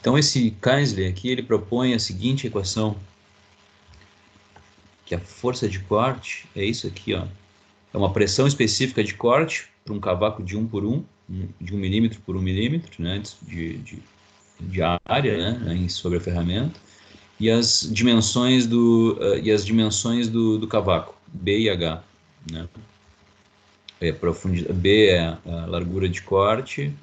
Então, esse Keiser aqui, ele propõe a seguinte equação, que a força de corte é isso aqui, ó. É uma pressão específica de corte para um cavaco de 1 por 1, de 1 milímetro por 1 milímetro, né, de área, né, sobre a ferramenta, e as dimensões do cavaco, B e H, né. B é a largura de corte,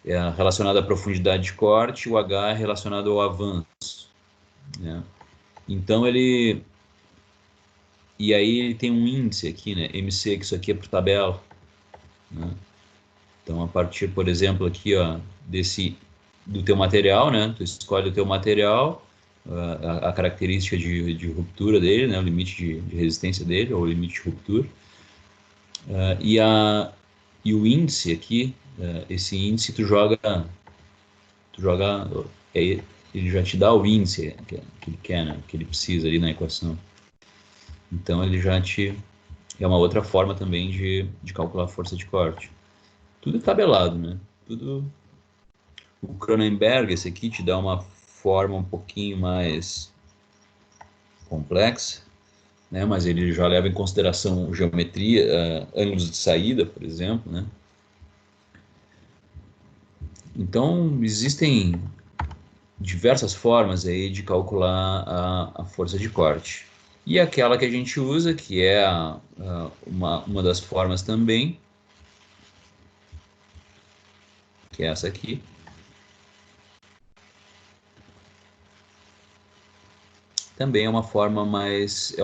é relacionado à profundidade de corte, o H é relacionado ao avanço, né. Então e aí ele tem um índice aqui, né, MC, que isso aqui é por tabela, né. Então, a partir, por exemplo, aqui, ó, do teu material, né, tu escolhe o teu material, a característica de ruptura dele, né, o limite de resistência dele, ou o limite de ruptura, e o índice aqui, esse índice ele já te dá o índice que ele quer, né, que ele precisa ali na equação. Então, é uma outra forma também de calcular a força de corte. Tudo tabelado, né? Tudo. O Cronenberg, esse aqui, te dá uma forma um pouquinho mais complexa, né? Mas ele já leva em consideração geometria, ângulos de saída, por exemplo, né? Então, existem diversas formas aí de calcular a força de corte. E aquela que a gente usa, que é uma das formas também, que é essa aqui, também é uma forma mais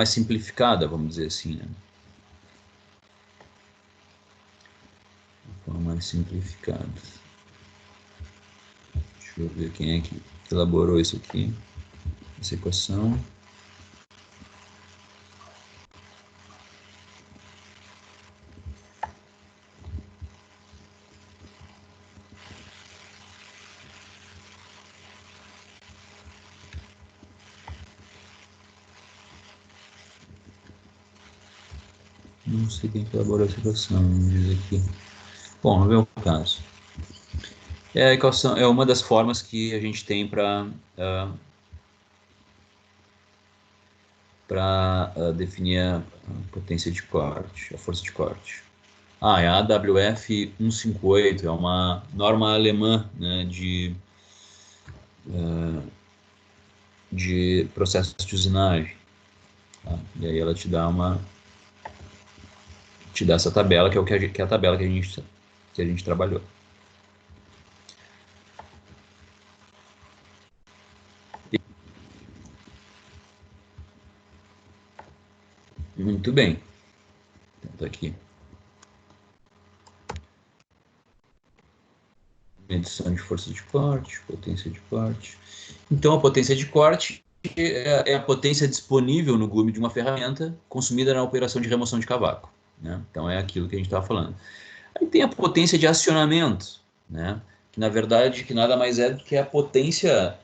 simplificada, vamos dizer assim, né? Uma forma mais simplificada. Deixa eu ver quem é que elaborou isso aqui, essa equação. Não sei quem elaborou essa equação, diz aqui. Bom, vamos ver o caso. A equação é uma das formas que a gente tem para definir a potência de corte, a força de corte. É a AWF 158, é uma norma alemã, né, de processos de usinagem. Tá? E aí ela te dá essa tabela, que é a tabela que a gente trabalhou. Muito bem. Então, aqui. Medição de força de corte, potência de corte. Então, a potência de corte é a potência disponível no gume de uma ferramenta consumida na operação de remoção de cavaco, né? Então, é aquilo que a gente estava falando. Aí tem a potência de acionamento, né? Que, na verdade, que nada mais é do que a potência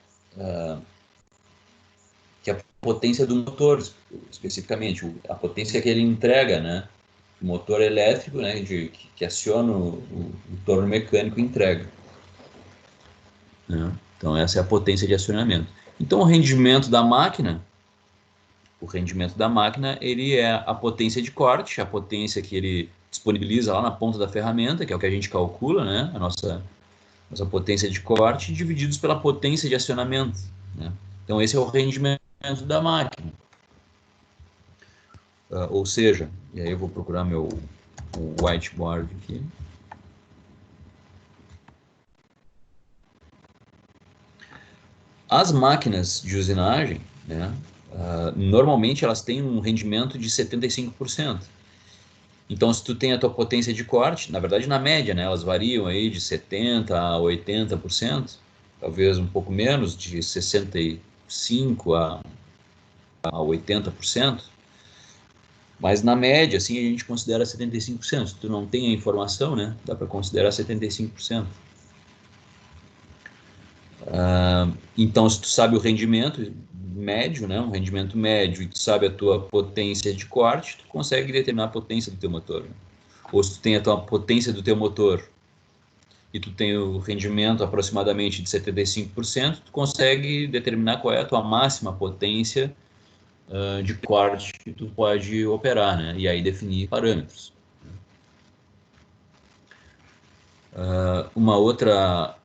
do motor, especificamente, a potência que ele entrega, né? O motor elétrico, né? Que aciona o torno mecânico e entrega. Né? Então, essa é a potência de acionamento. Então, o rendimento da máquina, ele é a potência de corte, a potência que ele disponibiliza lá na ponta da ferramenta, que é o que a gente calcula, né? A nossa potência de corte, divididos pela potência de acionamento. Né? Então, esse é o rendimento da máquina. Ou seja, e aí eu vou procurar o whiteboard aqui. As máquinas de usinagem, né, normalmente elas têm um rendimento de 75%. Então, se tu tem a tua potência de corte, na verdade, na média, né, elas variam aí de 70% a 80%, talvez um pouco menos, de 65% a 80%, mas na média, assim, a gente considera 75%. Se tu não tem a informação, né, dá para considerar 75%. Então, se tu sabe o rendimento médio, né, um rendimento médio, e tu sabe a tua potência de corte, tu consegue determinar a potência do teu motor. Né? Ou se tu tem a tua potência do teu motor e tu tem o rendimento aproximadamente de 75%, tu consegue determinar qual é a tua máxima potência de corte que tu pode operar, né? E aí definir parâmetros. Uma outra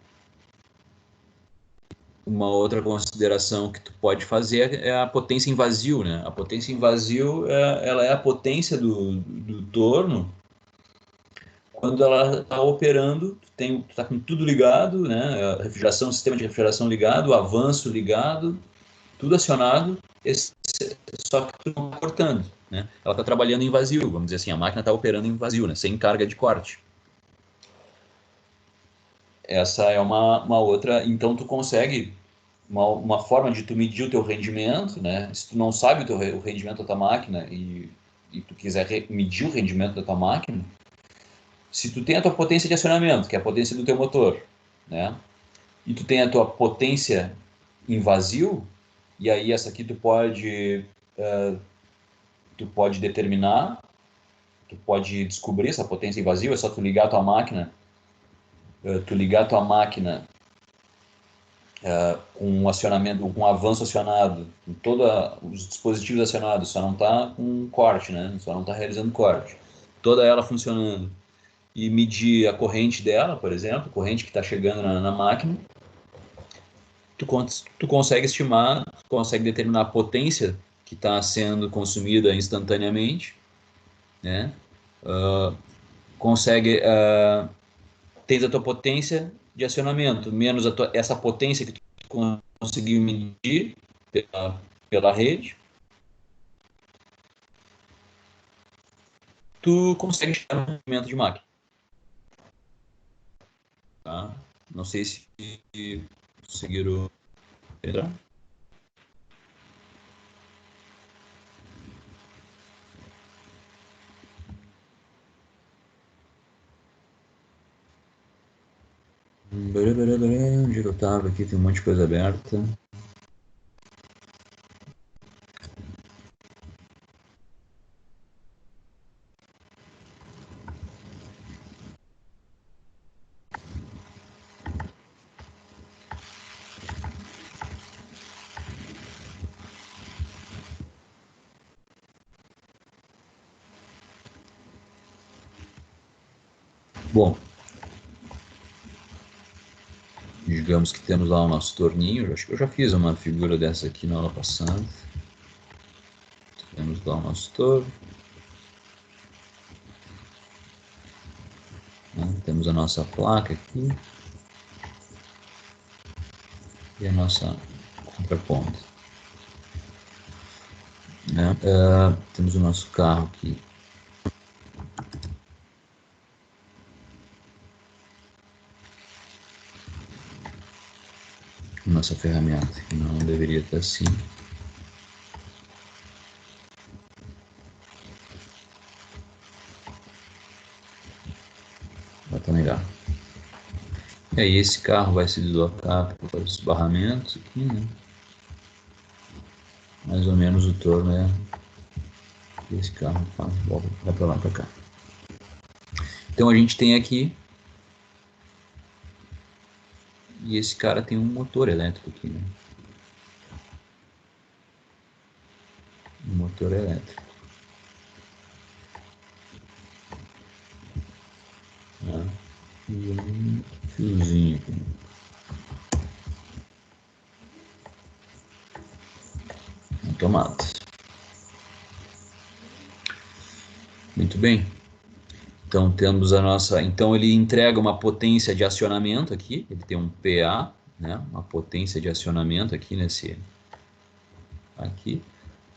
consideração que tu pode fazer é a potência em vazio, né? A potência em vazio, ela é a potência do torno quando ela está operando, tu está com tudo ligado, né? A refrigeração, o sistema de refrigeração ligado, o avanço ligado, tudo acionado, só que tu não está cortando, né? Ela está trabalhando em vazio, vamos dizer assim, a máquina está operando em vazio, né? Sem carga de corte. Essa é uma outra, então tu consegue uma forma de tu medir o teu rendimento, né? Se tu não sabe o rendimento da tua máquina e tu quiser medir o rendimento da tua máquina, se tu tem a tua potência de acionamento, que é a potência do teu motor, né? E tu tem a tua potência em vazio, e aí essa aqui tu pode determinar, tu pode descobrir essa potência em vazio, é só tu ligar a tua máquina, com um acionamento, com um avanço acionado, com todos os dispositivos acionados, só não está com corte, né? Só não está realizando corte. Toda ela funcionando. E medir a corrente dela, por exemplo, a corrente que está chegando na máquina, tu consegue estimar, tu consegue determinar a potência que está sendo consumida instantaneamente, né? Consegue, tens a tua potência de acionamento, menos essa potência que tu conseguiu medir pela rede, tu consegue chegar no movimento de máquina. Tá? Não sei se conseguiram entrar. Onde eu tava aqui? Tem um monte de coisa aberta. Bom, digamos que temos lá o nosso torninho. Acho que eu já fiz uma figura dessa aqui na aula passada. Temos lá o nosso torno. Né? Temos a nossa placa aqui. E a nossa contraponto. Né? Temos o nosso carro aqui. Nossa ferramenta, que não deveria estar assim. Vai estar legal. E aí esse carro vai se deslocar pelos barramentos aqui, né? Mais ou menos o torno é esse carro vai para lá, para cá. Então a gente tem aqui, e esse cara tem um motor elétrico aqui, né? Um motor elétrico. Né? E um fiozinho aqui. Um tomada. Muito bem. Então temos a nossa. Então ele entrega uma potência de acionamento aqui. Ele tem um PA, né? Uma potência de acionamento aqui nesse. Aqui.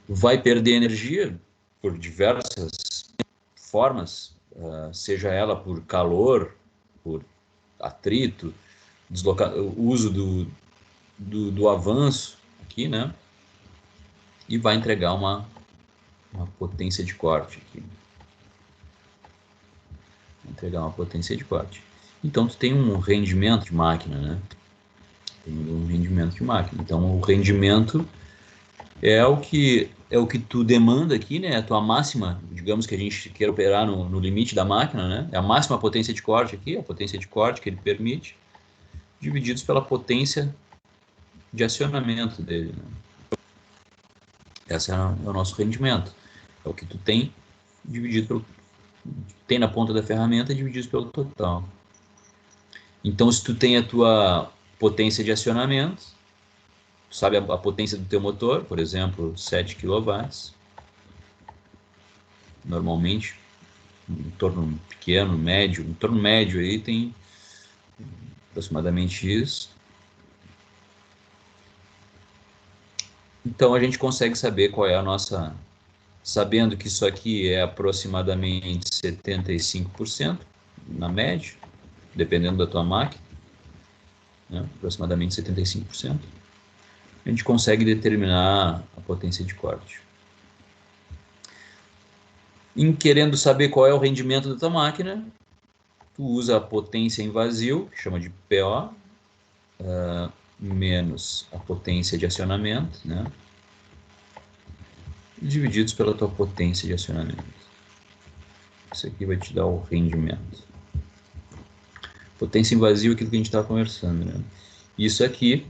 Vai perder energia por diversas formas, seja ela por calor, por atrito, o uso do avanço aqui, né? E vai entregar uma potência de corte aqui. Entregar uma potência de corte. Então tu tem um rendimento de máquina, né? Tem um rendimento de máquina. Então o rendimento é o que tu demanda aqui, né? A tua máxima, digamos que a gente queira operar no limite da máquina, né? É a máxima potência de corte aqui, a potência de corte que ele permite, divididos pela potência de acionamento dele, né? Esse é o nosso rendimento. É o que tu tem dividido pelo tem na ponta da ferramenta dividido pelo total. Então, se tu tem a tua potência de acionamento, tu sabe a potência do teu motor, por exemplo, 7 kW, normalmente, em torno pequeno, médio, em torno médio aí tem aproximadamente isso. Então, a gente consegue saber qual é a nossa, sabendo que isso aqui é aproximadamente 75% na média, dependendo da tua máquina, né? Aproximadamente 75%. A gente consegue determinar a potência de corte. Em querendo saber qual é o rendimento da tua máquina, tu usa a potência em vazio, que chama de PO, menos a potência de acionamento, né? Divididos pela tua potência de acionamento. Isso aqui vai te dar o rendimento. Potência em vazio é aquilo que a gente estava conversando, né? Isso aqui,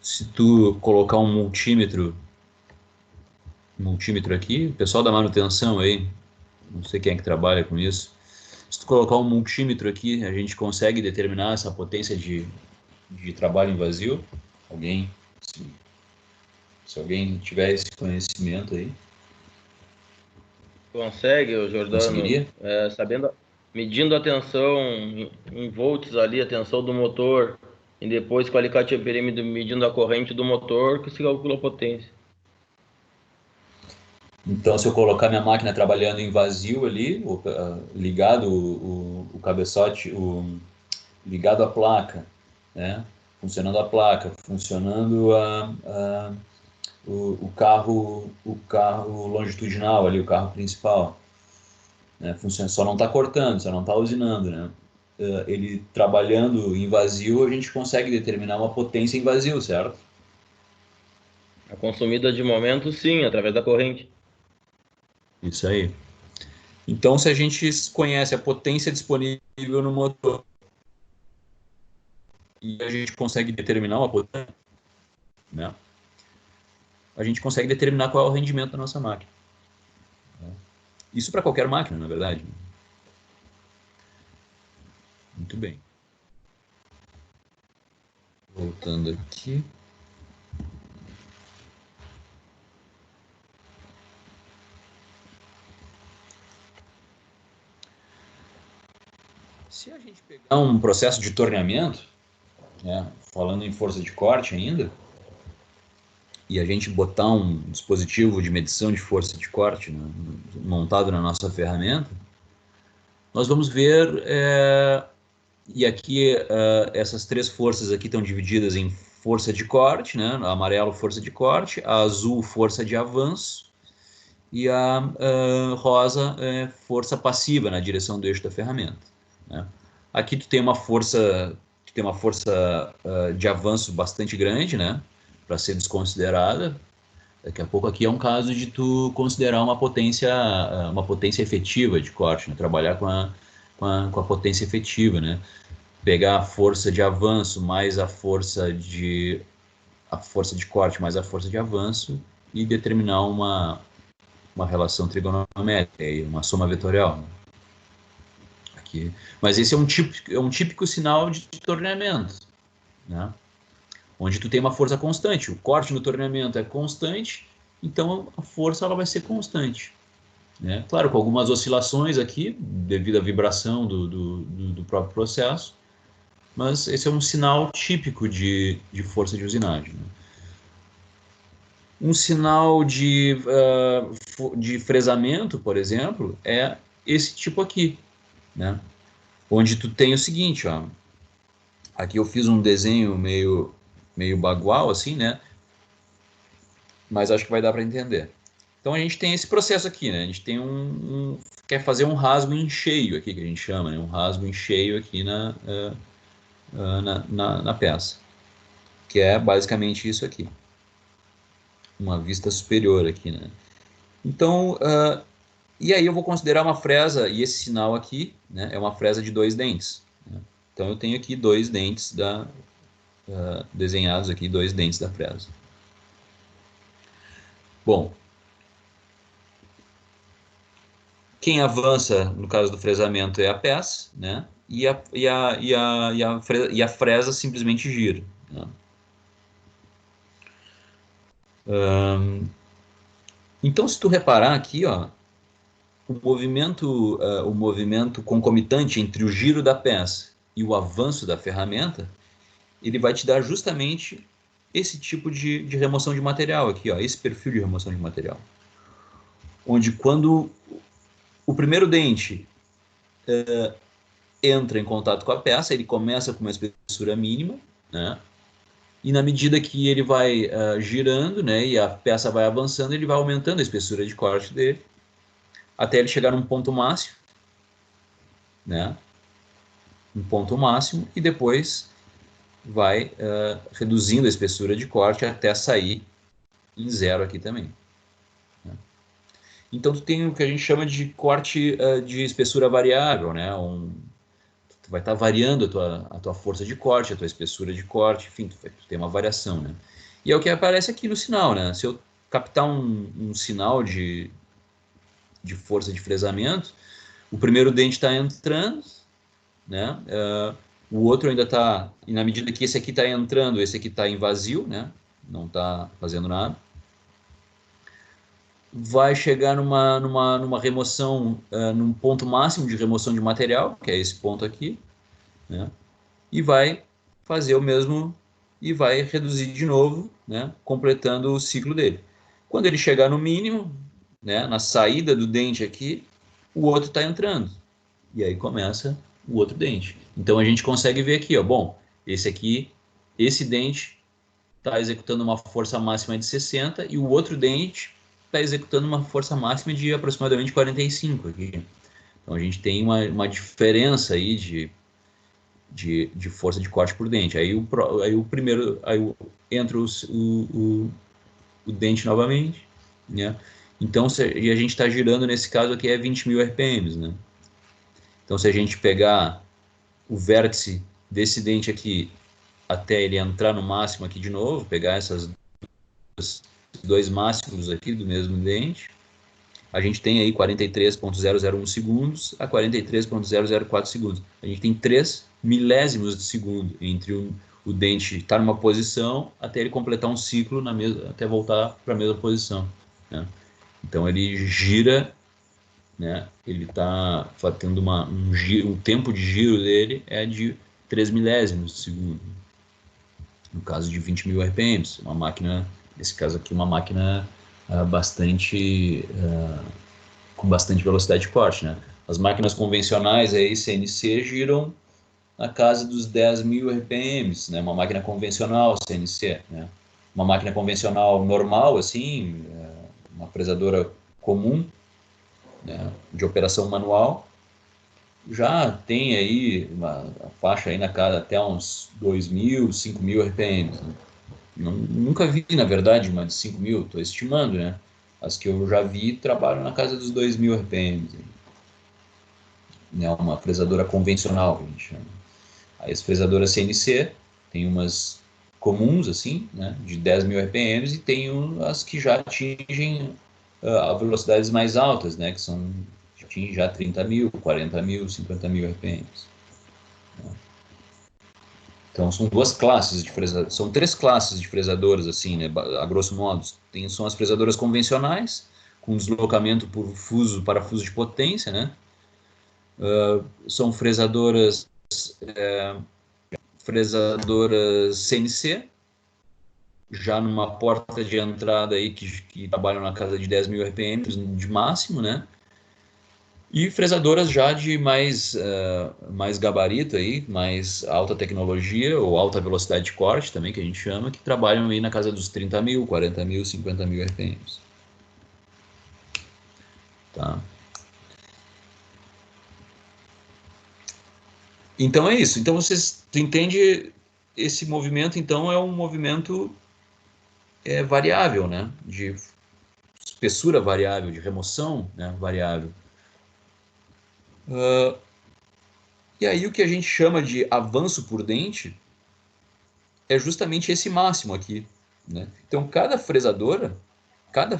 se tu colocar um multímetro aqui, o pessoal da manutenção aí, não sei quem é que trabalha com isso, se tu colocar um multímetro aqui, a gente consegue determinar essa potência de trabalho em vazio. Alguém, se alguém tiver esse conhecimento aí, Consegue, o Jordano, conseguiria? medindo a tensão em volts ali, a tensão do motor, e depois com o alicate amperímetro medindo a corrente do motor, que se calcula a potência. Então, se eu colocar minha máquina trabalhando em vazio ali, ligado o cabeçote, ligado à placa, né? Funcionando a placa, funcionando o carro longitudinal ali, o carro principal, né? Funciona, só não está cortando, só não está usinando, né? Ele trabalhando em vazio, a gente consegue determinar uma potência em vazio, certo? A consumida de momento, sim, através da corrente. Isso aí. Então, se a gente conhece a potência disponível no motor e a gente consegue determinar uma potência, né? A gente consegue determinar qual é o rendimento da nossa máquina. Isso para qualquer máquina, na verdade. Muito bem. Voltando aqui. Se a gente pegar um processo de torneamento, né, falando em força de corte ainda, e a gente botar um dispositivo de medição de força de corte, né, montado na nossa ferramenta, nós vamos ver, e aqui essas três forças aqui estão divididas em força de corte, né, a amarelo força de corte, a azul força de avanço, e a rosa força passiva na direção do eixo da ferramenta, né? Aqui tu tem uma força de avanço bastante grande, né, para ser desconsiderada. Daqui a pouco aqui é um caso de tu considerar uma potência efetiva de corte, né? Trabalhar com a potência efetiva, né? Pegar a força de avanço mais a força de corte mais a força de avanço e determinar uma relação trigonométrica, uma soma vetorial, né? Aqui. Mas esse é um típico sinal de torneamento, né? Onde tu tem uma força constante. O corte no torneamento é constante, então a força ela vai ser constante, né? Claro, com algumas oscilações aqui, devido à vibração do próprio processo, mas esse é um sinal típico de força de usinagem, né? Um sinal de fresamento, por exemplo, é esse tipo aqui, né? Onde tu tem o seguinte, ó. Aqui eu fiz um desenho meio bagual, assim, né? Mas acho que vai dar para entender. Então a gente tem esse processo aqui, né? A gente tem quer fazer um rasgo em cheio aqui, que a gente chama, né? Um rasgo em cheio aqui na peça, que é basicamente isso aqui. uma vista superior aqui, né? Então, e aí eu vou considerar uma fresa, e esse sinal aqui, né, é uma fresa de 2 dentes, né? Então eu tenho aqui 2 dentes desenhados aqui, 2 dentes da fresa. Bom, quem avança, no caso do fresamento, é a peça, né? E a fresa simplesmente gira, né? Então, se tu reparar aqui, ó, o movimento concomitante entre o giro da peça e o avanço da ferramenta, ele vai te dar justamente esse tipo de remoção de material aqui, ó, esse perfil de remoção de material. Onde quando o primeiro dente entra em contato com a peça, ele começa com uma espessura mínima, né? E na medida que ele vai girando, né, e a peça vai avançando, ele vai aumentando a espessura de corte dele, até ele chegar num ponto máximo, né? Um ponto máximo, e depois vai reduzindo a espessura de corte até sair em zero aqui também, né? Então tu tem o que a gente chama de corte de espessura variável, né? Tu vai estar variando a tua força de corte, a tua espessura de corte, enfim, tu tem uma variação, né? E é o que aparece aqui no sinal, né? Se eu captar um sinal de força de fresamento, o primeiro dente está entrando, né? O outro ainda está, e na medida que esse aqui está entrando, esse aqui está em vazio, né? Não está fazendo nada. Vai chegar numa remoção, num ponto máximo de remoção de material, que é esse ponto aqui, né? E vai fazer o mesmo e vai reduzir de novo, né? Completando o ciclo dele. Quando ele chegar no mínimo, né? Na saída do dente aqui, o outro está entrando. E aí começa o outro dente. Então a gente consegue ver aqui, ó, bom, esse dente está executando uma força máxima de 60 e o outro dente está executando uma força máxima de aproximadamente 45 aqui. Então a gente tem uma diferença aí de força de corte por dente. Aí o primeiro, entra o dente novamente, né? Então, e a gente está girando, nesse caso aqui, é 20.000 RPMs, né? Então, se a gente pegar o vértice desse dente aqui até ele entrar no máximo aqui de novo, pegar esses dois máximos aqui do mesmo dente, a gente tem aí 43.001 segundos a 43.004 segundos. A gente tem 3 milésimos de segundo entre o dente estar numa posição até ele completar um ciclo até voltar para a mesma posição, né? Então ele gira, né? Ele está tendo o tempo de giro dele é de 3 milésimos de segundo. No caso de 20.000 RPMs, uma máquina, nesse caso aqui, uma máquina com bastante velocidade de corte, né? As máquinas convencionais aí, CNC, giram na casa dos 10.000 RPMs, né? Uma máquina convencional CNC, né? Uma máquina convencional normal, assim, uma fresadora comum, né, de operação manual, já tem aí uma faixa aí na casa até uns 2.000, 5.000 RPMs, né? Nunca vi, na verdade, uma de 5.000, estou estimando, né? As que eu já vi trabalham na casa dos 2.000 RPMs, né? Uma fresadora convencional, que a gente chama. Aí as fresadoras CNC, tem umas comuns, assim, né? De 10.000 RPMs, e tem as que já atingem a velocidades mais altas, né? Que atingem já 30.000, 40.000, 50.000 RPMs. Então são duas classes de fresadoras, são 3 classes de fresadoras, assim, né, a grosso modo. São as fresadoras convencionais, com deslocamento por parafuso de potência, né? São fresadoras CNC, já numa porta de entrada aí que trabalham na casa de 10.000 RPM de máximo, né? E fresadoras já de mais gabarito aí, mais alta tecnologia ou alta velocidade de corte também, que a gente chama, que trabalham aí na casa dos 30.000, 40.000, 50.000 RPMs. Tá? Então é isso. Então tu entende esse movimento, então é um movimento é variável, né? De espessura variável, de remoção, né? Variável. E aí o que a gente chama de avanço por dente é justamente esse máximo aqui, né? Então cada fresadora, cada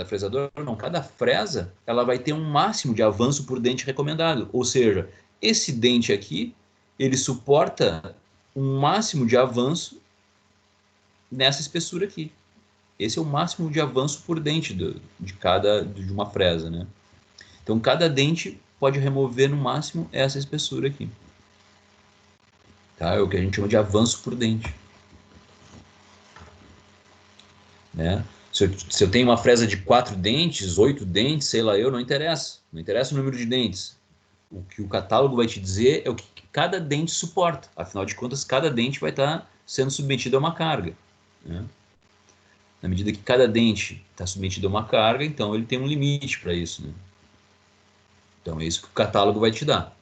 fresadora não, cada fresa, ela vai ter um máximo de avanço por dente recomendado. Ou seja, esse dente aqui, ele suporta um máximo de avanço nessa espessura aqui. Esse é o máximo de avanço por dente de uma fresa, né? Então cada dente pode remover no máximo essa espessura aqui. Tá? É o que a gente chama de avanço por dente. Né? Se eu tenho uma fresa de 4 dentes, 8 dentes, sei lá eu, não interessa. Não interessa o número de dentes. O que o catálogo vai te dizer é o que cada dente suporta. Afinal de contas, cada dente vai estar sendo submetido a uma carga. Né? Na medida que cada dente está submetido a uma carga, então ele tem um limite para isso. Né? Então é isso que o catálogo vai te dar.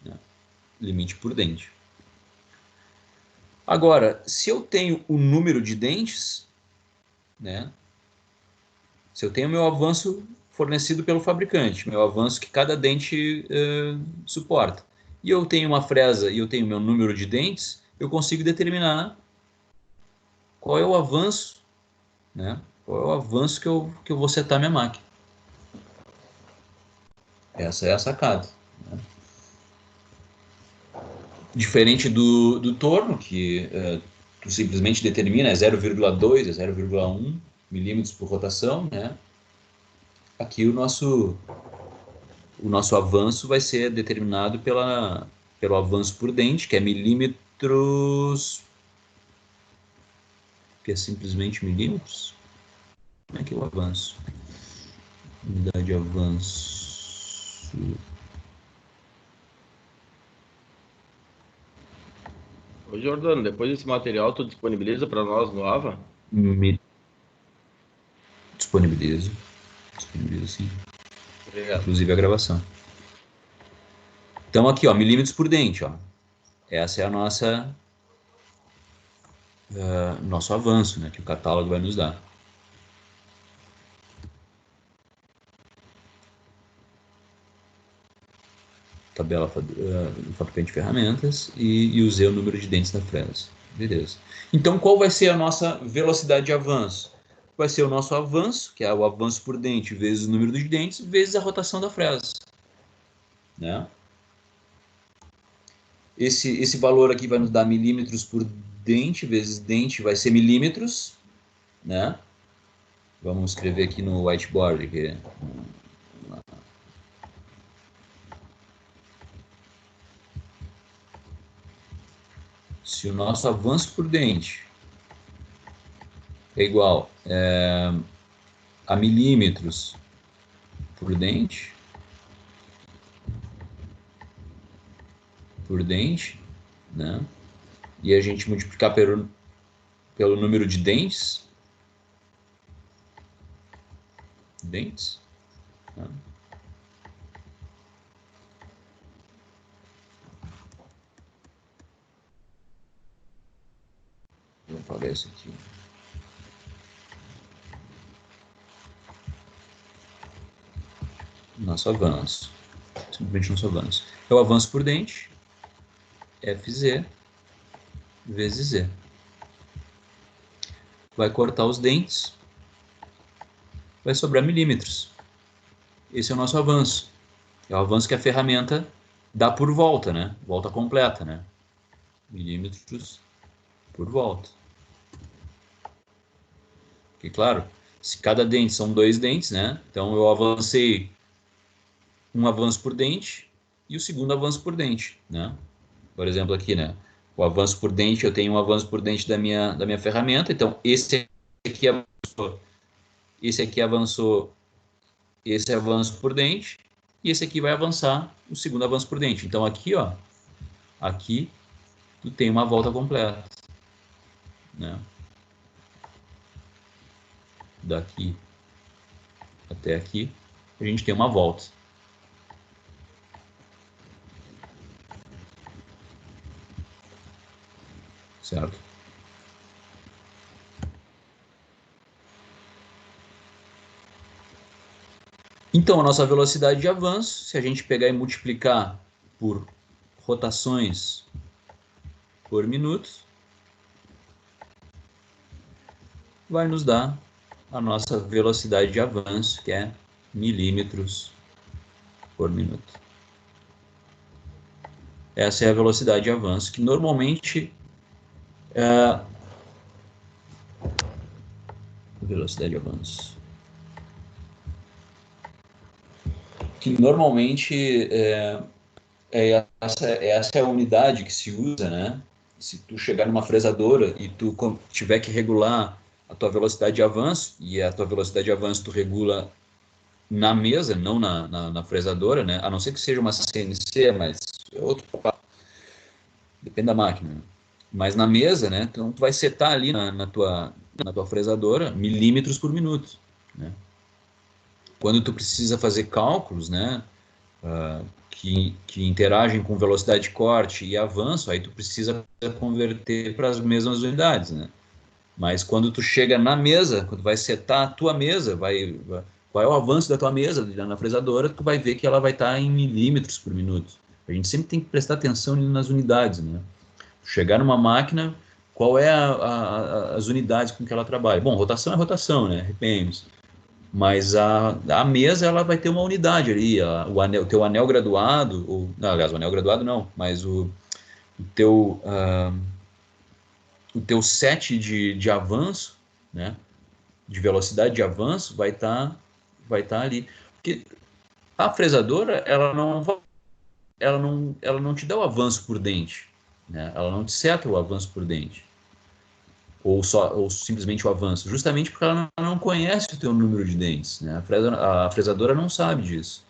Né? Limite por dente. Agora, se eu tenho o número de dentes, né? Se eu tenho meu avanço fornecido pelo fabricante, meu avanço que cada dente suporta, e eu tenho uma fresa e eu tenho meu número de dentes, eu consigo determinar qual é o avanço, né? Qual é o avanço que eu vou setar minha máquina. Essa é a sacada. Né? Diferente do torno, que tu simplesmente determina é 0,2, é 0,1 milímetros por rotação, né? Aqui o nosso avanço vai ser determinado pelo avanço por dente, que é milímetros, que é simplesmente milímetros. Como é que é o avanço? Unidade de avanço. Ô, Jordano, depois desse material tu disponibiliza para nós no AVA? Mi- Disponibilizo. Disponibilizo sim. Obrigado. Inclusive a gravação. Então aqui, ó, milímetros por dente, ó. Essa é a nosso avanço, né, que o catálogo vai nos dar. Tabela do fabricante de ferramentas e usei o número de dentes da fresa. Beleza. Então, qual vai ser a nossa velocidade de avanço? Vai ser o nosso avanço, que é o avanço por dente, vezes o número de dentes, vezes a rotação da fresa. Né? Esse valor aqui vai nos dar milímetros por dente, vezes dente vai ser milímetros. Né? Vamos escrever aqui no whiteboard. Aqui. Se o nosso avanço por dente é igual a milímetros por dente, né? E a gente multiplicar pelo número de dentes, né? Vou apagar isso aqui. Nosso avanço. Simplesmente nosso avanço. É o avanço por dente, FZ, vezes Z. Vai cortar os dentes, vai sobrar milímetros. Esse é o nosso avanço. É o avanço que a ferramenta dá por volta, né? Volta completa, né? Milímetros por volta. Porque, claro, se cada dente são 2 dentes, né? Então eu avancei um avanço por dente e o segundo avanço por dente, né? Por exemplo, aqui, né? O avanço por dente, eu tenho um avanço por dente da minha ferramenta, então esse aqui avançou esse avanço por dente, e esse aqui vai avançar o segundo avanço por dente. Então aqui, ó, aqui tu tem uma volta completa, né? Daqui até aqui, a gente tem uma volta. Certo? Então, a nossa velocidade de avanço, se a gente pegar e multiplicar por rotações por minuto, vai nos dar a nossa velocidade de avanço, que é milímetros por minuto. Essa é a velocidade de avanço, que normalmente velocidade de avanço. Que normalmente essa é a unidade que se usa, né? Se tu chegar numa fresadora e tu tiver que regular a tua velocidade de avanço, e a tua velocidade de avanço tu regula na mesa, não na fresadora, né? A não ser que seja uma CNC, mas é outro papo. Depende da máquina, né? Mas na mesa, né? Então tu vai setar ali na tua fresadora milímetros por minuto, né? Quando tu precisa fazer cálculos, né? Que interagem com velocidade de corte e avanço, aí tu precisa converter para as mesmas unidades, né? Mas quando tu chega na mesa, quando vai setar a tua mesa, qual é o avanço da tua mesa na fresadora, tu vai ver que ela vai estar em milímetros por minuto. A gente sempre tem que prestar atenção nas unidades, né? Chegar numa máquina, qual é as unidades com que ela trabalha? Bom, rotação é rotação, né? RPMs. Mas a mesa ela vai ter uma unidade ali, o teu anel graduado, não, aliás, o anel graduado não, mas o teu, o teu set de avanço, né, de velocidade de avanço vai tá ali. Porque a fresadora, ela não te dá o avanço por dente, né? Ela não te seta o avanço por dente. Ou simplesmente o avanço, justamente porque ela não conhece o teu número de dentes, né? A fresadora não sabe disso.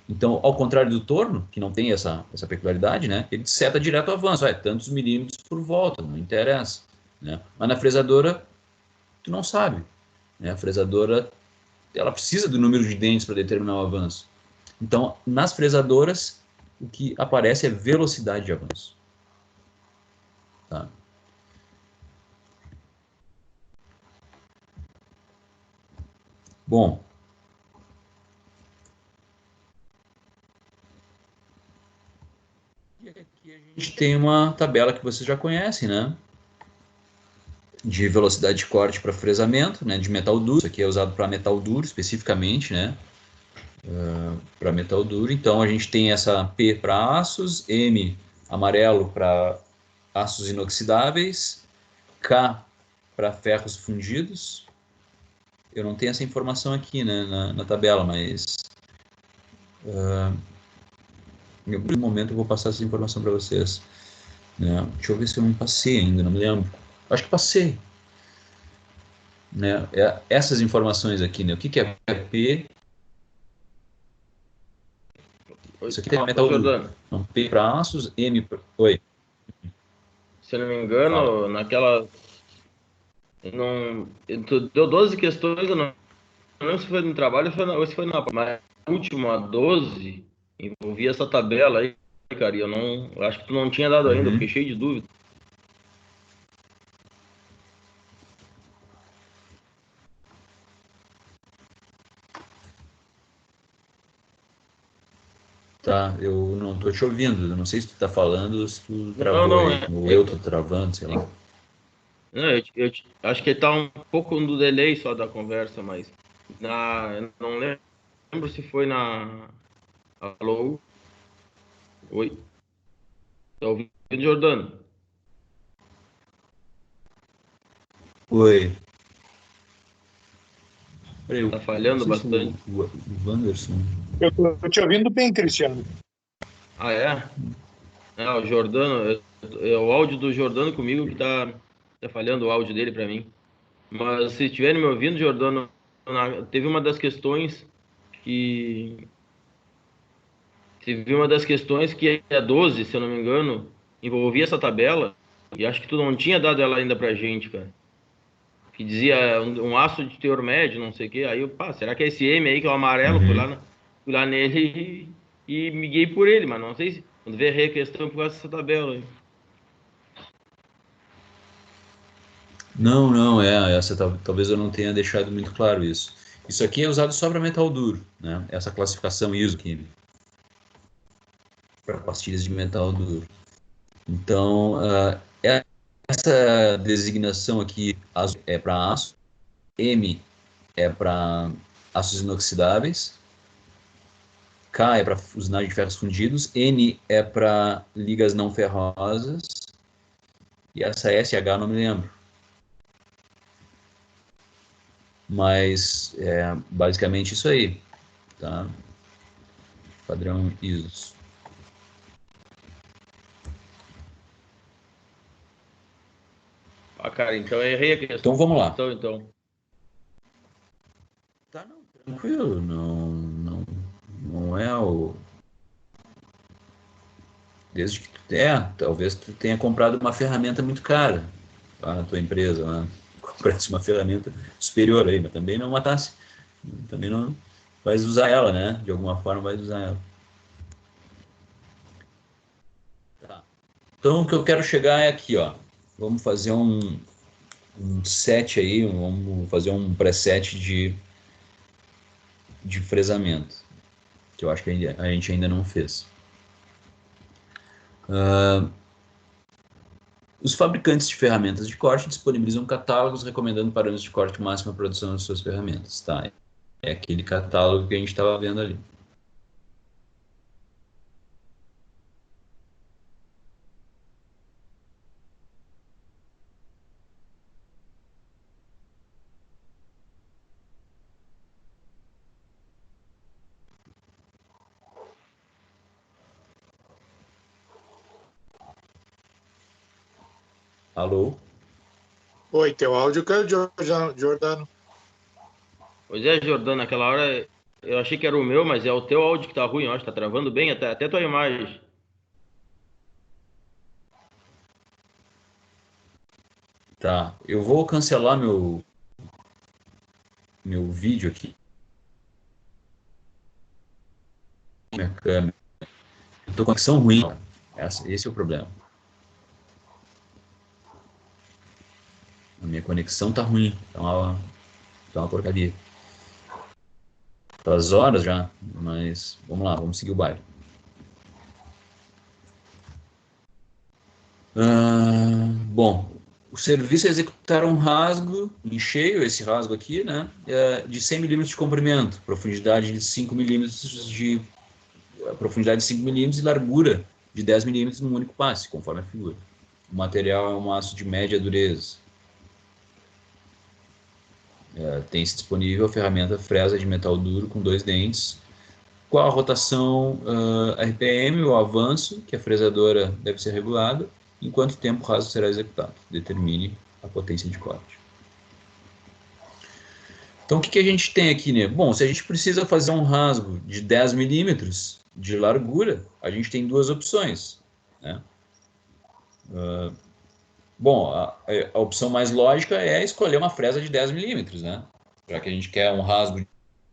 Então, ao contrário do torno, que não tem essa peculiaridade, né? Ele seta direto o avanço, tantos milímetros por volta, não interessa, né? Mas na fresadora, tu não sabe, né? A fresadora, ela precisa do número de dentes para determinar o avanço. Então, nas fresadoras, o que aparece é velocidade de avanço, tá? Bom, e aqui a gente tem uma tabela que vocês já conhecem, né? De velocidade de corte para fresamento, né? De metal duro. Isso aqui é usado para metal duro especificamente, né? Para metal duro. Então a gente tem essa P para aços, M amarelo para aços inoxidáveis, K para ferros fundidos. Eu não tenho essa informação aqui, né, na tabela, mas em algum momento eu vou passar essa informação para vocês, né? Deixa eu ver se eu não passei ainda, não me lembro. Acho que passei, né? Essas informações aqui, né? O que é P? Isso aqui é metal duro. Jordano, Então, P para aços, M para... Oi, se eu não me fala. engano, naquela. Não, tu deu 12 questões, eu não lembro se foi no trabalho ou se foi na. Mas a última, 12, envolvia essa tabela aí, cara, e eu não. Eu acho que tu não tinha dado ainda, eu Uhum. fiquei cheio de dúvida. Tá, eu não tô te ouvindo. Eu não sei se tu tá falando ou se tu Não, travou não, aí. Ou eu tô travando, sei lá. não, acho que tá um pouco no delay só da conversa, mas eu não lembro se foi na. Alô? Oi? Tá ouvindo, Jordano? Oi. Peraí, eu Tá não falhando sei se bastante. o Wanderson. Eu tô te ouvindo bem, Cristiano. Ah, é? O Jordano, é o áudio do Jordano comigo que tá falhando o áudio dele para mim. Mas se estiverem me ouvindo, Jordano, teve uma das questões que. Teve uma das questões que é a 12, se eu não me engano, envolvia essa tabela, e acho que tu não tinha dado ela ainda pra gente, cara. Que dizia um aço de teor médio, não sei o quê. Aí eu, pá, será que é esse M aí que é o amarelo? Fui Uhum. lá, fui lá nele e miguei por ele, mas não sei se. Quando ver a questão por causa dessa tabela aí. Não, não, essa talvez eu não tenha deixado muito claro isso. Isso aqui é usado só para metal duro, né? Essa classificação ISO aqui, para pastilhas de metal duro. Então, essa designação aqui é para aço, M é para aços inoxidáveis, K é para usinagem de ferros fundidos, N é para ligas não ferrosas, e essa SH não me lembro. Mas é basicamente isso aí, tá? Padrão ISO. Ah, cara, então eu errei a questão. Então vamos lá. Então. Tá, não, tranquilo, não é o... Desde que talvez tu tenha comprado uma ferramenta muito cara lá na tua empresa, lá. Comprasse uma ferramenta superior aí, mas também não matasse, também não vais usar ela, né? De alguma forma vais usar ela. Tá. Então o que eu quero chegar é aqui, ó. Vamos fazer um set aí, vamos fazer um preset de fresamento, que eu acho que a gente ainda não fez. Os fabricantes de ferramentas de corte disponibilizam catálogos recomendando parâmetros de corte máximo para a produção das suas ferramentas, tá? É aquele catálogo que a gente estava vendo ali. Alô? Oi, teu áudio caiu, Jordano. Pois é, Jordano, naquela hora eu achei que era o meu, mas é o teu áudio que tá ruim, eu acho, tá travando bem, até tua imagem. Tá, eu vou cancelar meu vídeo aqui, minha câmera. Eu tô com conexão ruim, esse é o problema. A minha conexão tá ruim, tá uma porcaria. Pelas horas já, mas vamos lá, vamos seguir o baile. Bom, o serviço é executar um rasgo em cheio, esse rasgo aqui, né, de 100 milímetros de comprimento, profundidade de 5 milímetros profundidade de 5 milímetros e largura de 10 milímetros num único passe, conforme a figura. O material é um aço de média dureza. Tem-se disponível a ferramenta fresa de metal duro com 2 dentes. Qual a rotação RPM, o avanço, que a fresadora deve ser regulada, em quanto tempo o rasgo será executado. Determine a potência de corte. Então, o que a gente tem aqui, né? Bom, se a gente precisa fazer um rasgo de 10 milímetros de largura, a gente tem duas opções, né? Bom, a opção mais lógica é escolher uma fresa de 10 milímetros, né? Já que a gente quer um rasgo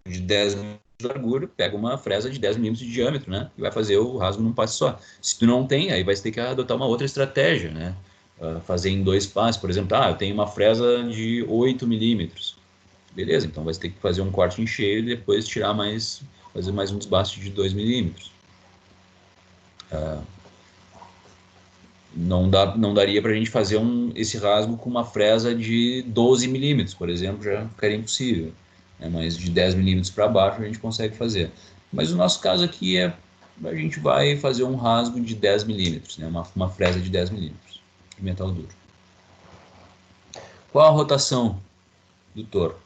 de 10 milímetros de largura, pega uma fresa de 10 milímetros de diâmetro, né? E vai fazer o rasgo num passo só. Se tu não tem, aí vai ter que adotar uma outra estratégia, né? Fazer em dois passos, por exemplo, eu tenho uma fresa de 8 milímetros. Beleza, então vai ter que fazer um corte em cheio e depois fazer mais um desbaste de 2 milímetros. Não daria para a gente fazer esse rasgo com uma fresa de 12 milímetros, por exemplo, já ficaria impossível. Né? Mas de 10 milímetros para baixo a gente consegue fazer. Mas o nosso caso aqui a gente vai fazer um rasgo de 10 milímetros, né? Uma fresa de 10 milímetros de metal duro. Qual a rotação do torno?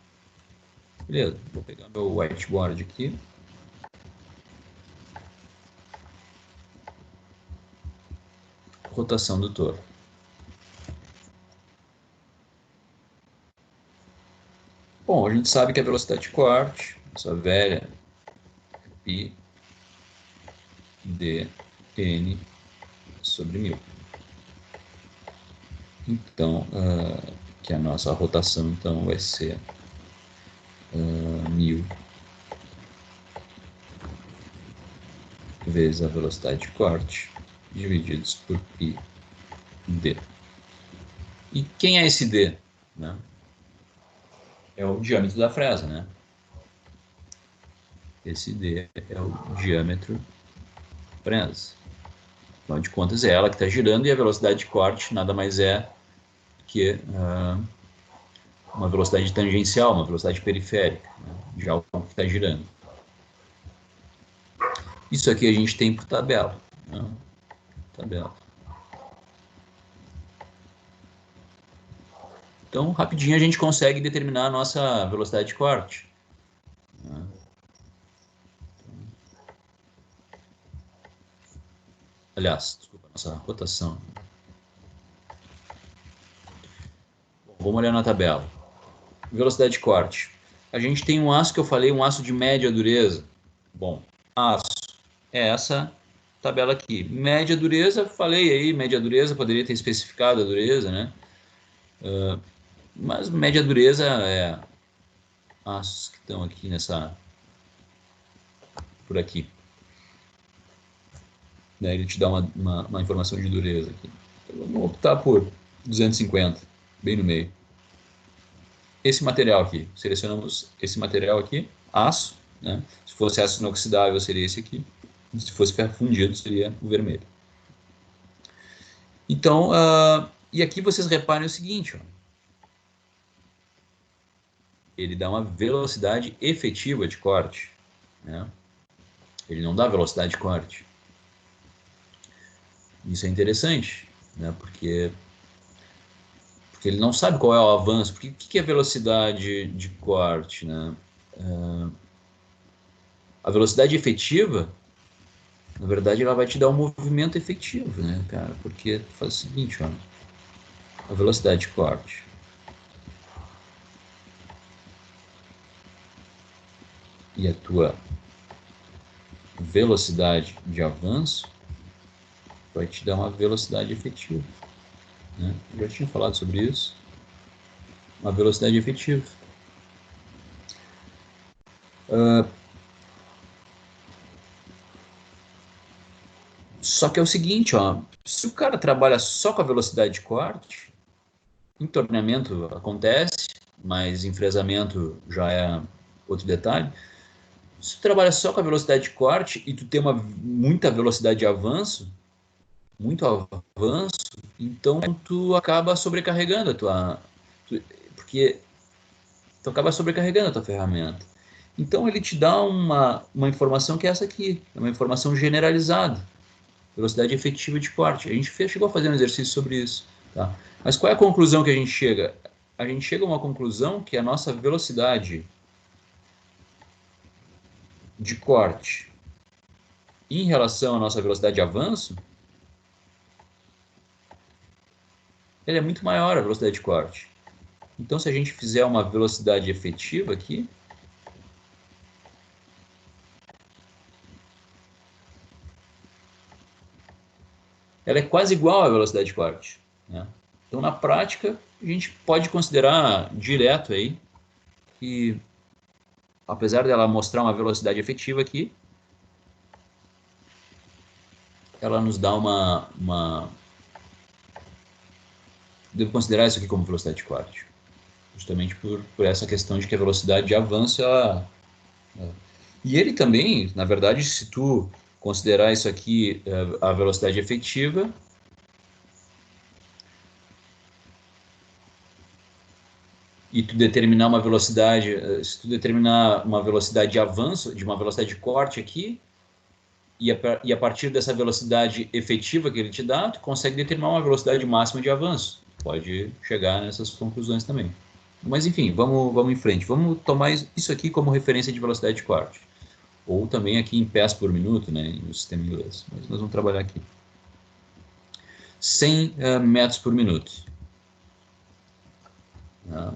Beleza, vou pegar meu whiteboard aqui. Rotação do torno. Bom, a gente sabe que a velocidade de corte, essa velha pi d n sobre 1000. Então, que a nossa rotação então vai ser 1000 vezes a velocidade de corte divididos por π d. E quem é esse d? Né? É o diâmetro da fresa, né? Esse D é o diâmetro presa. Afinal de contas, é ela que está girando e a velocidade de corte nada mais é que uma velocidade tangencial, uma velocidade periférica, né, de algo que está girando. Isso aqui a gente tem por tabela. Né? Tabela. Então, rapidinho a gente consegue determinar a nossa velocidade de corte. Né? Aliás, desculpa, nossa rotação. Bom, vamos olhar na tabela. Velocidade de corte. A gente tem um aço que eu falei, um aço de média dureza. Bom, aço é essa tabela aqui. Média dureza, falei aí, média dureza, poderia ter especificado a dureza, né? Mas média dureza é aços que estão aqui por aqui. Daí ele te dá uma informação de dureza aqui. Então, vamos optar por 250, bem no meio. Esse material aqui, selecionamos esse material aqui, aço, né? Se fosse aço inoxidável seria esse aqui. Se fosse ferro fundido seria o vermelho. Então, e aqui vocês reparem o seguinte, ó. Ele dá uma velocidade efetiva de corte, né? Ele não dá velocidade de corte. Isso é interessante, né? Porque ele não sabe qual é o avanço. Porque o que é velocidade de corte, né? A velocidade efetiva, na verdade, ela vai te dar um movimento efetivo, né, cara? Porque faz o seguinte, ó. A velocidade de corte. E a tua velocidade de avanço vai te dar uma velocidade efetiva. Né? Eu já tinha falado sobre isso. Uma velocidade efetiva. Só que é o seguinte, ó, se o cara trabalha só com a velocidade de corte, entornamento acontece, mas enfresamento já é outro detalhe. Se tu trabalha só com a velocidade de corte e tu tem muita velocidade de avanço, muito avanço, então tu acaba sobrecarregando porque tu acaba sobrecarregando a tua ferramenta. Então ele te dá uma informação que é essa aqui, é uma informação generalizada, velocidade efetiva de corte. A gente chegou a fazer um exercício sobre isso, tá? Mas qual é a conclusão que a gente chega? A gente chega a uma conclusão que a nossa velocidade de corte em relação à nossa velocidade de avanço, ela é muito maior a velocidade de corte. Então, se a gente fizer uma velocidade efetiva aqui, ela é quase igual à velocidade de corte. Né? Então, na prática, a gente pode considerar direto aí que, apesar dela mostrar uma velocidade efetiva aqui, ela nos dá devo considerar isso aqui como velocidade de corte. Justamente por essa questão de que a velocidade de avanço, E ele também, na verdade, se tu considerar isso aqui a velocidade efetiva, e tu determinar uma velocidade, se tu determinar uma velocidade de avanço, de uma velocidade de corte aqui, e a partir dessa velocidade efetiva que ele te dá, tu consegue determinar uma velocidade máxima de avanço. Pode chegar nessas conclusões também. Mas enfim, vamos em frente. Vamos tomar isso aqui como referência de velocidade de corte. Ou também aqui em pés por minuto, né, no sistema inglês. Mas nós vamos trabalhar aqui. 100 metros por minuto. Tá?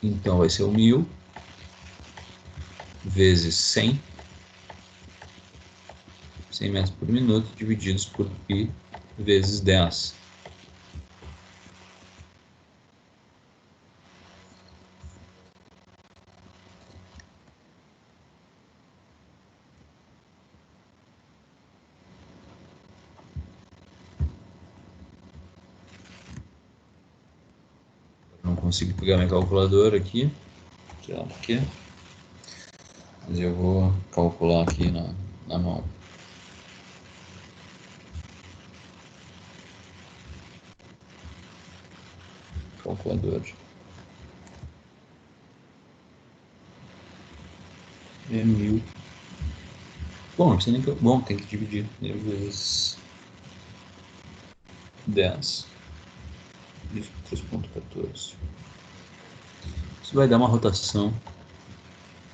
Então vai ser o 1000 vezes 100 metros por minuto, divididos por π vezes 10. consigo pegar minha calculadora aqui. Sei lá por quê. Mas eu vou calcular aqui na mão. Calculador. É 1000. Bom, não precisa nem que... Bom, tem que dividir. 1000 vezes 10. 3,14. Isso vai dar uma rotação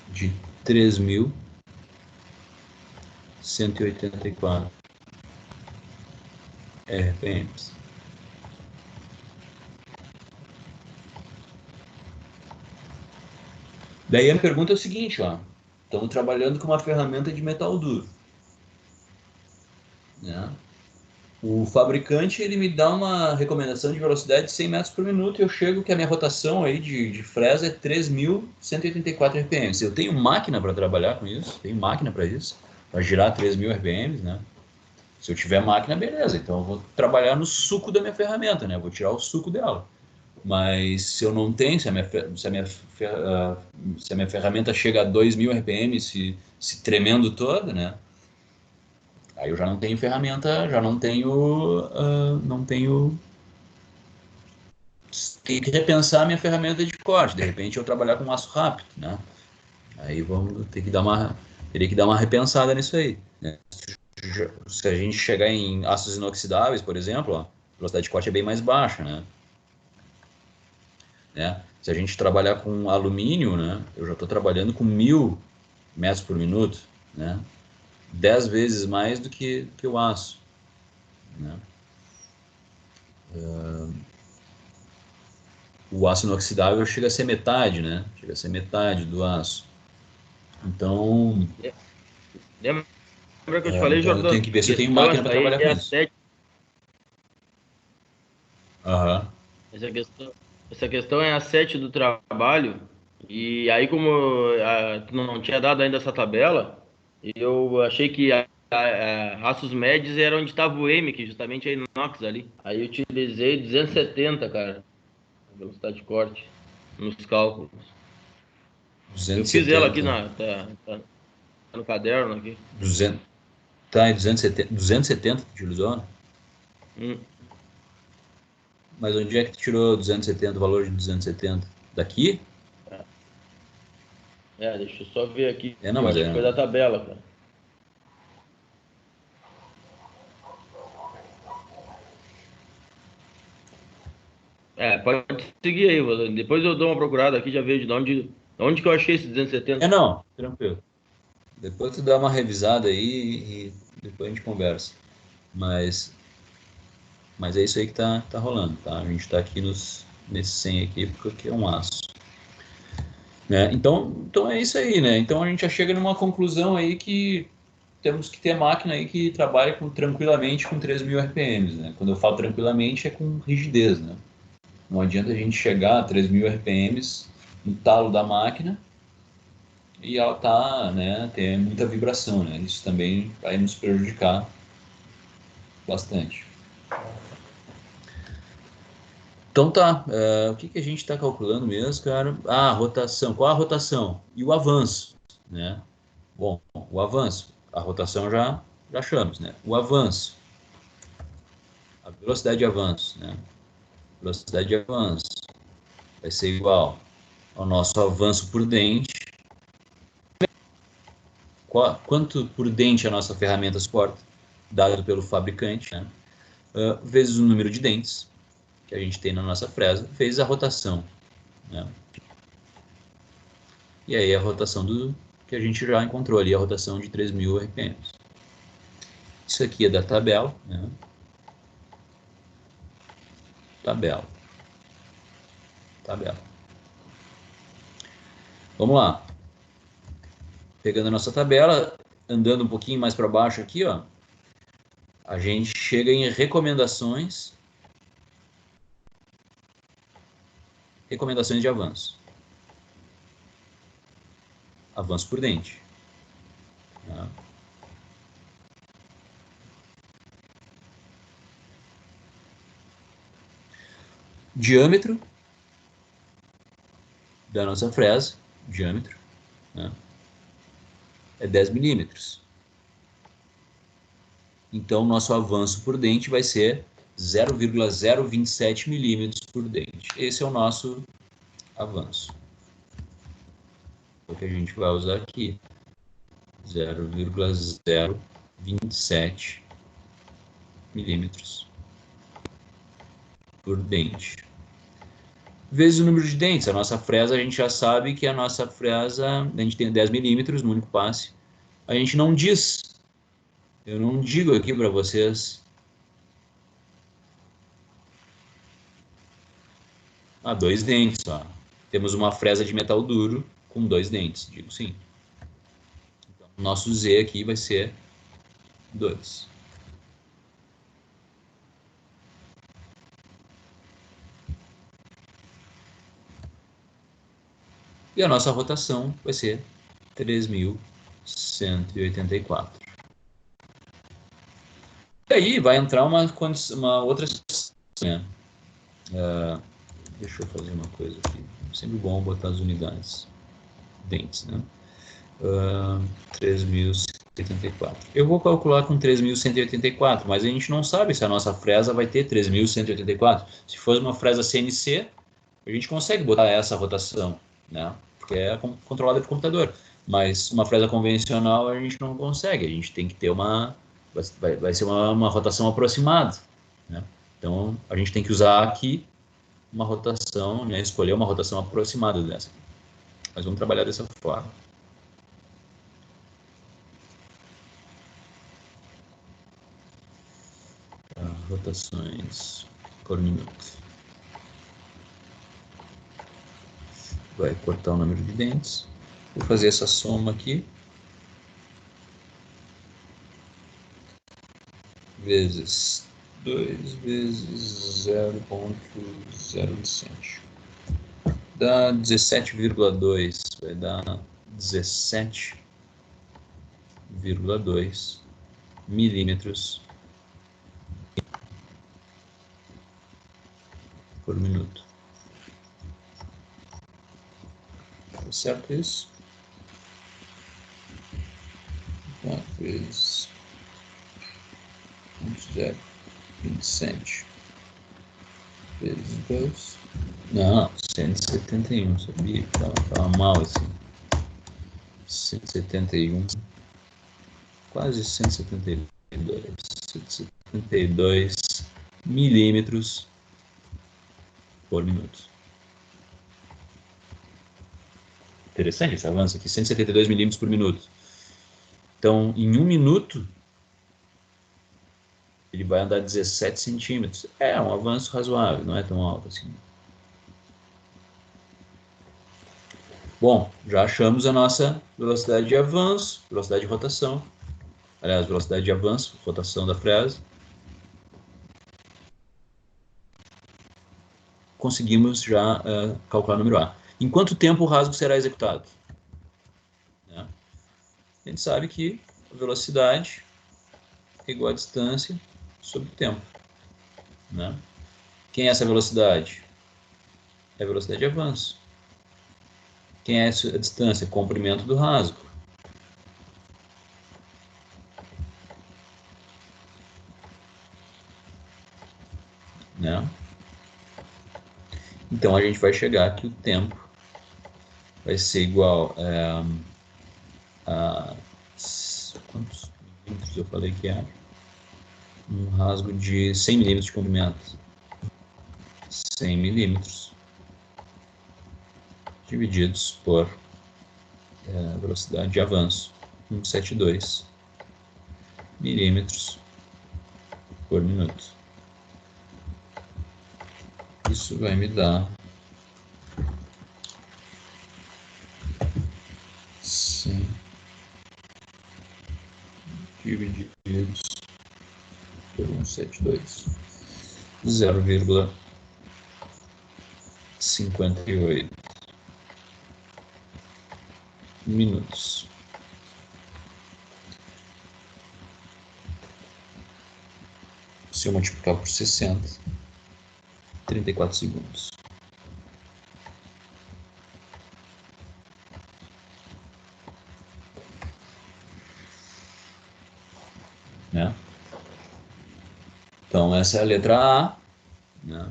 de 3.184 RPMs. Daí a pergunta é o seguinte, ó. Estamos trabalhando com uma ferramenta de metal duro, né? O fabricante, ele me dá uma recomendação de velocidade de 100 metros por minuto e eu chego que a minha rotação aí de fresa é 3.184 RPMs. Eu tenho máquina para trabalhar com isso, tenho máquina para isso, para girar 3.000 RPMs, né? Se eu tiver máquina, beleza, então eu vou trabalhar no suco da minha ferramenta, né? Eu vou tirar o suco dela. Mas se eu não tenho, se a minha ferramenta chega a 2.000 RPM, se tremendo toda, né? Aí eu já não tenho ferramenta, já não tenho, não tenho, tenho que repensar a minha ferramenta de corte. De repente eu trabalhar com aço rápido, né? Aí vamos ter que teria que dar uma repensada nisso aí, né? Se a gente chegar em aços inoxidáveis, por exemplo, ó, a velocidade de corte é bem mais baixa, né? Se a gente trabalhar com alumínio, né? Eu já estou trabalhando com 1.000 metros por minuto, né? 10 vezes mais do que o aço, né? O aço inoxidável chega a ser metade, né? Chega a ser metade do aço. Então, Lembra que eu te falei, então eu tenho Jordano? que A ver se eu tenho questão máquina para essa aí trabalhar é com a isso. sete. Aham. Essa questão é a 7 do trabalho. E aí, como tu não tinha dado ainda essa tabela, eu achei que a aços médios era onde estava o M, que justamente é inox ali. Aí eu utilizei 270, cara, a velocidade de corte nos cálculos. Eu fiz ela aqui 270. tá no caderno aqui. 200, tá em 270, 270 que utilizou? Hum. Mas onde é que tu tirou 270, o valor de 270? Daqui? Deixa eu só ver aqui. É, não, Eu mas acho que foi da tabela, cara. Pode seguir aí. Depois eu dou uma procurada aqui, já vejo de onde que eu achei esse 270. não, tranquilo. Depois tu dá uma revisada aí e depois a gente conversa. Mas, mas é isso aí que tá rolando, tá? A gente tá aqui nesse 100 aqui porque aqui é um aço. Né? Então é isso aí, né? Então a gente já chega numa conclusão aí que temos que ter máquina aí que trabalhe tranquilamente com 3.000 RPMs, né? Quando eu falo tranquilamente é com rigidez, né? Não adianta a gente chegar a 3.000 RPMs no talo da máquina e ela tá, né, tem muita vibração, né? Isso também vai nos prejudicar bastante. Então tá, o que que a gente está calculando mesmo, cara? Ah, a rotação. Qual a rotação? E o avanço, né? Bom, o avanço. A rotação já achamos, né? O avanço. A velocidade de avanço, né? Velocidade de avanço vai ser igual ao nosso avanço por dente. Quanto por dente a nossa ferramenta suporta, dado pelo fabricante, né? Vezes o número de dentes que a gente tem na nossa fresa, vezes a rotação, né? E aí a rotação que a gente já encontrou ali, a rotação de 3.000 RPMs. Isso aqui é da tabela, né? Tabela. Tabela. Vamos lá. Pegando a nossa tabela, andando um pouquinho mais para baixo aqui, ó, a gente chega em recomendações de avanço. Avanço por dente. Tá? Diâmetro da nossa fresa, o diâmetro, né, é 10 milímetros. Então, nosso avanço por dente vai ser 0,027 milímetros por dente. Esse é o nosso avanço. O que a gente vai usar aqui, 0,027 milímetros por dente. Vezes o número de dentes. A nossa fresa, a gente já sabe que a nossa fresa, a gente tem 10 milímetros no único passe. A gente não diz, eu não digo aqui para vocês, dois dentes, ó. Temos uma fresa de metal duro com 2 dentes, digo sim. Então, o nosso Z aqui vai ser 2. E a nossa rotação vai ser 3.184. E aí vai entrar uma outra situação, né? Deixa eu fazer uma coisa aqui. Sempre bom botar as unidades. Dentes, né? 3.184. Eu vou calcular com 3.184, mas a gente não sabe se a nossa fresa vai ter 3.184. Se for uma fresa CNC, a gente consegue botar essa rotação, né? Porque é controlada por computador. Mas uma fresa convencional a gente não consegue. A gente tem que ter vai ser uma rotação aproximada, né? Então a gente tem que usar aqui uma rotação, né? Escolher uma rotação aproximada dessa. Mas vamos trabalhar dessa forma. Rotações por minuto. Vai cortar o número de dentes. Vou fazer essa soma aqui. Vezes 2 vezes 0,027. Dá 17,2. Vai dar 17,2 milímetros por minuto. Tá certo isso? 4 vezes 0,27 vezes 2. Não, 171, sabia? Tava mal assim. 171, quase 172 milímetros por minuto. Interessante esse avanço aqui, 172 milímetros por minuto. Então, em 1 minuto, ele vai andar 17 centímetros. É um avanço razoável, não é tão alto assim. Bom, já achamos a nossa velocidade de avanço, velocidade de rotação. Aliás, velocidade de avanço, rotação da fresa. Conseguimos já calcular o número A. Em quanto tempo o rasgo será executado? Né? A gente sabe que a velocidade é igual à distância sobre o tempo. Né? Quem é essa velocidade? É a velocidade de avanço. Quem é a distância? Comprimento do rasgo. Né? Então a gente vai chegar que o tempo vai ser igual a quantos milímetros eu falei que é? Um rasgo de 100 milímetros de comprimento. 100 milímetros divididos por velocidade de avanço, 172 milímetros por minuto. Isso vai me dar 100 divididos por 172, 0,58 minutos. Se eu multiplicar por 60, 34 segundos. né? Então, essa é a letra A, né?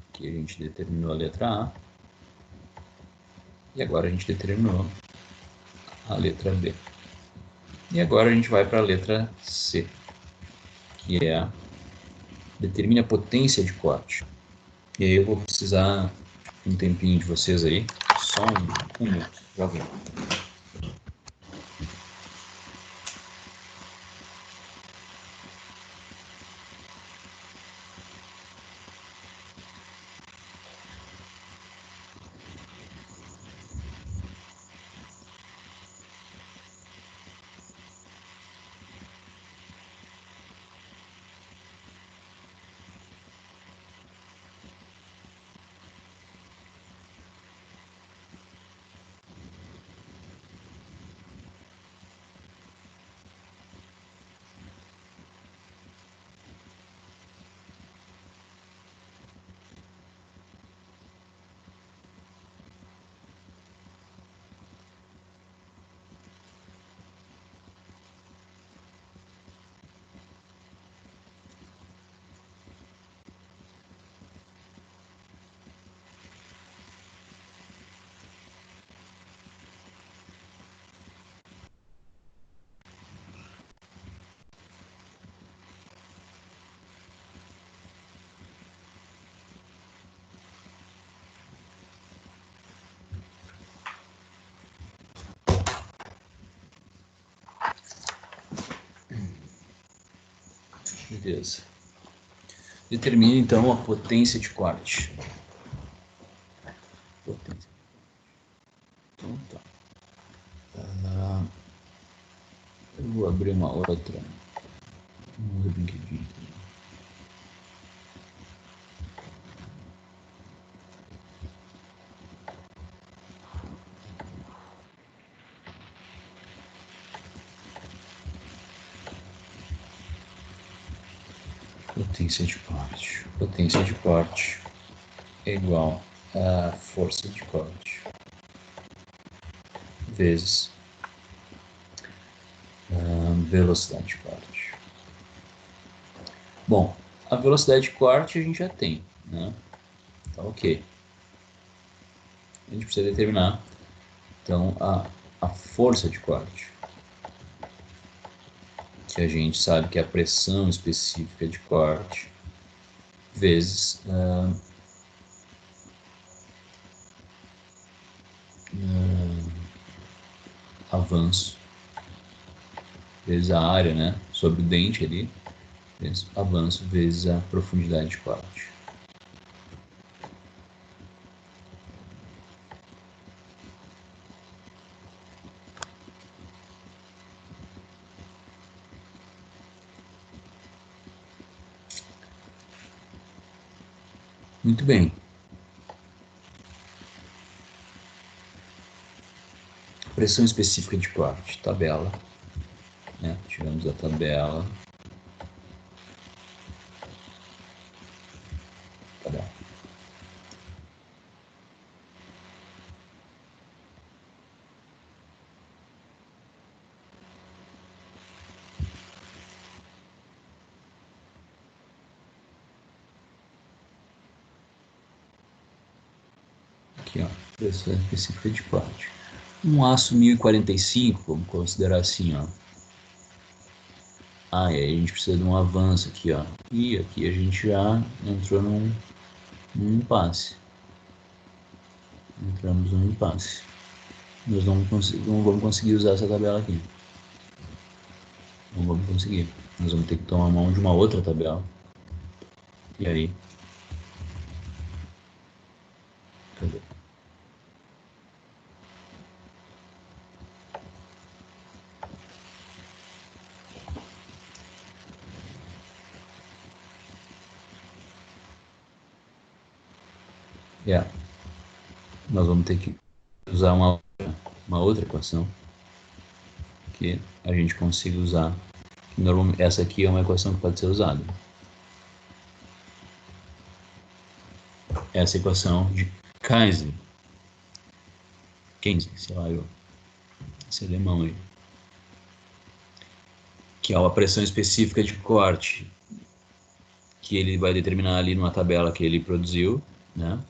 Aqui a gente determinou a letra A. E agora a gente determinou a letra B. E agora a gente vai para a letra C, que é determine a potência de corte. E aí eu vou precisar um tempinho de vocês aí, só um minuto, já vem. Beleza. Determine então a potência de corte. Potência. Então tá. Eu vou abrir uma outra. Um brinquedinho aqui. Potência de corte. Potência de corte é igual a força de corte vezes a velocidade de corte. Bom, a velocidade de corte a gente já tem, né? Tá ok. A gente precisa determinar, então, a força de corte, que a gente sabe que é a pressão específica de corte, vezes avanço, vezes a área, né, sobre o dente ali, vezes avanço, vezes a profundidade de corte. Muito bem. Pressão específica de corte, tabela, né? Tiramos a tabela. Tabela. Aqui, ó, pressão específica de corte. Um aço 1045, vamos considerar assim, ó. Ah, e aí a gente precisa de um avanço aqui, ó. E aqui a gente já entrou num impasse. Entramos num impasse. Nós não vamos conseguir usar essa tabela aqui. Não vamos conseguir. Nós vamos ter que tomar mão de uma outra tabela. E aí? Cadê? Nós vamos ter que usar uma outra equação que a gente consiga usar. Normalmente, essa aqui é uma equação que pode ser usada. Essa equação de Keynes, sei lá, esse alemão aí, que é uma pressão específica de corte, que ele vai determinar ali numa tabela que ele produziu, né?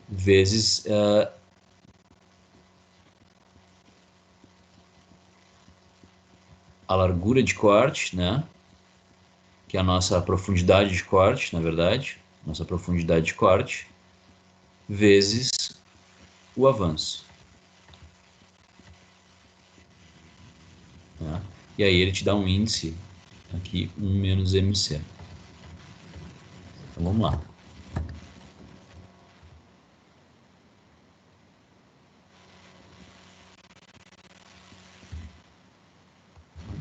Vezes a largura de corte, né? Que é a nossa profundidade de corte, na verdade, nossa profundidade de corte, vezes o avanço. Né? E aí ele te dá um índice aqui, 1 menos MC. Então vamos lá.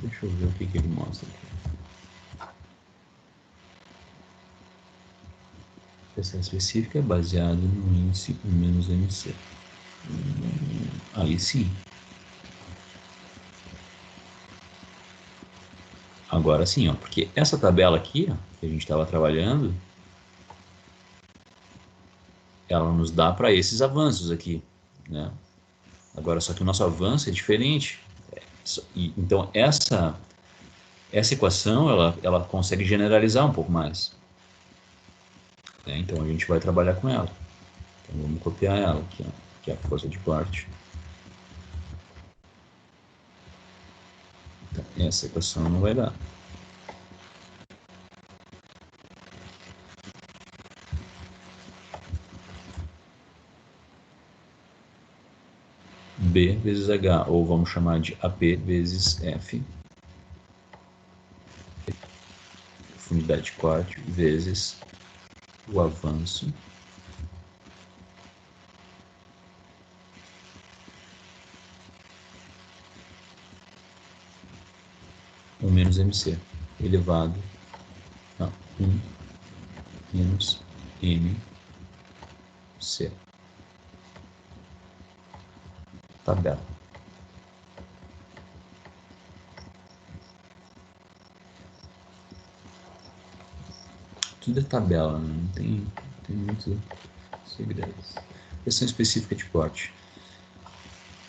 Deixa eu ver o que ele mostra aqui. Pressão específica é baseado no índice 1 menos MC. Aí sim. Agora sim, ó, porque essa tabela aqui, ó, que a gente estava trabalhando, ela nos dá para esses avanços aqui, né? Agora, só que o nosso avanço é diferente. Então, essa equação, ela consegue generalizar um pouco mais. Né? Então, a gente vai trabalhar com ela. Então, vamos copiar ela aqui, ó, que é a força de corte. Então, essa equação não vai dar. B vezes H, ou vamos chamar de AP vezes F. Profundidade de corte vezes o avanço. Um menos MC elevado a 1 menos MC. Tabela. Tudo é tabela, né? Não tem muito segredos. Pressão específica de corte.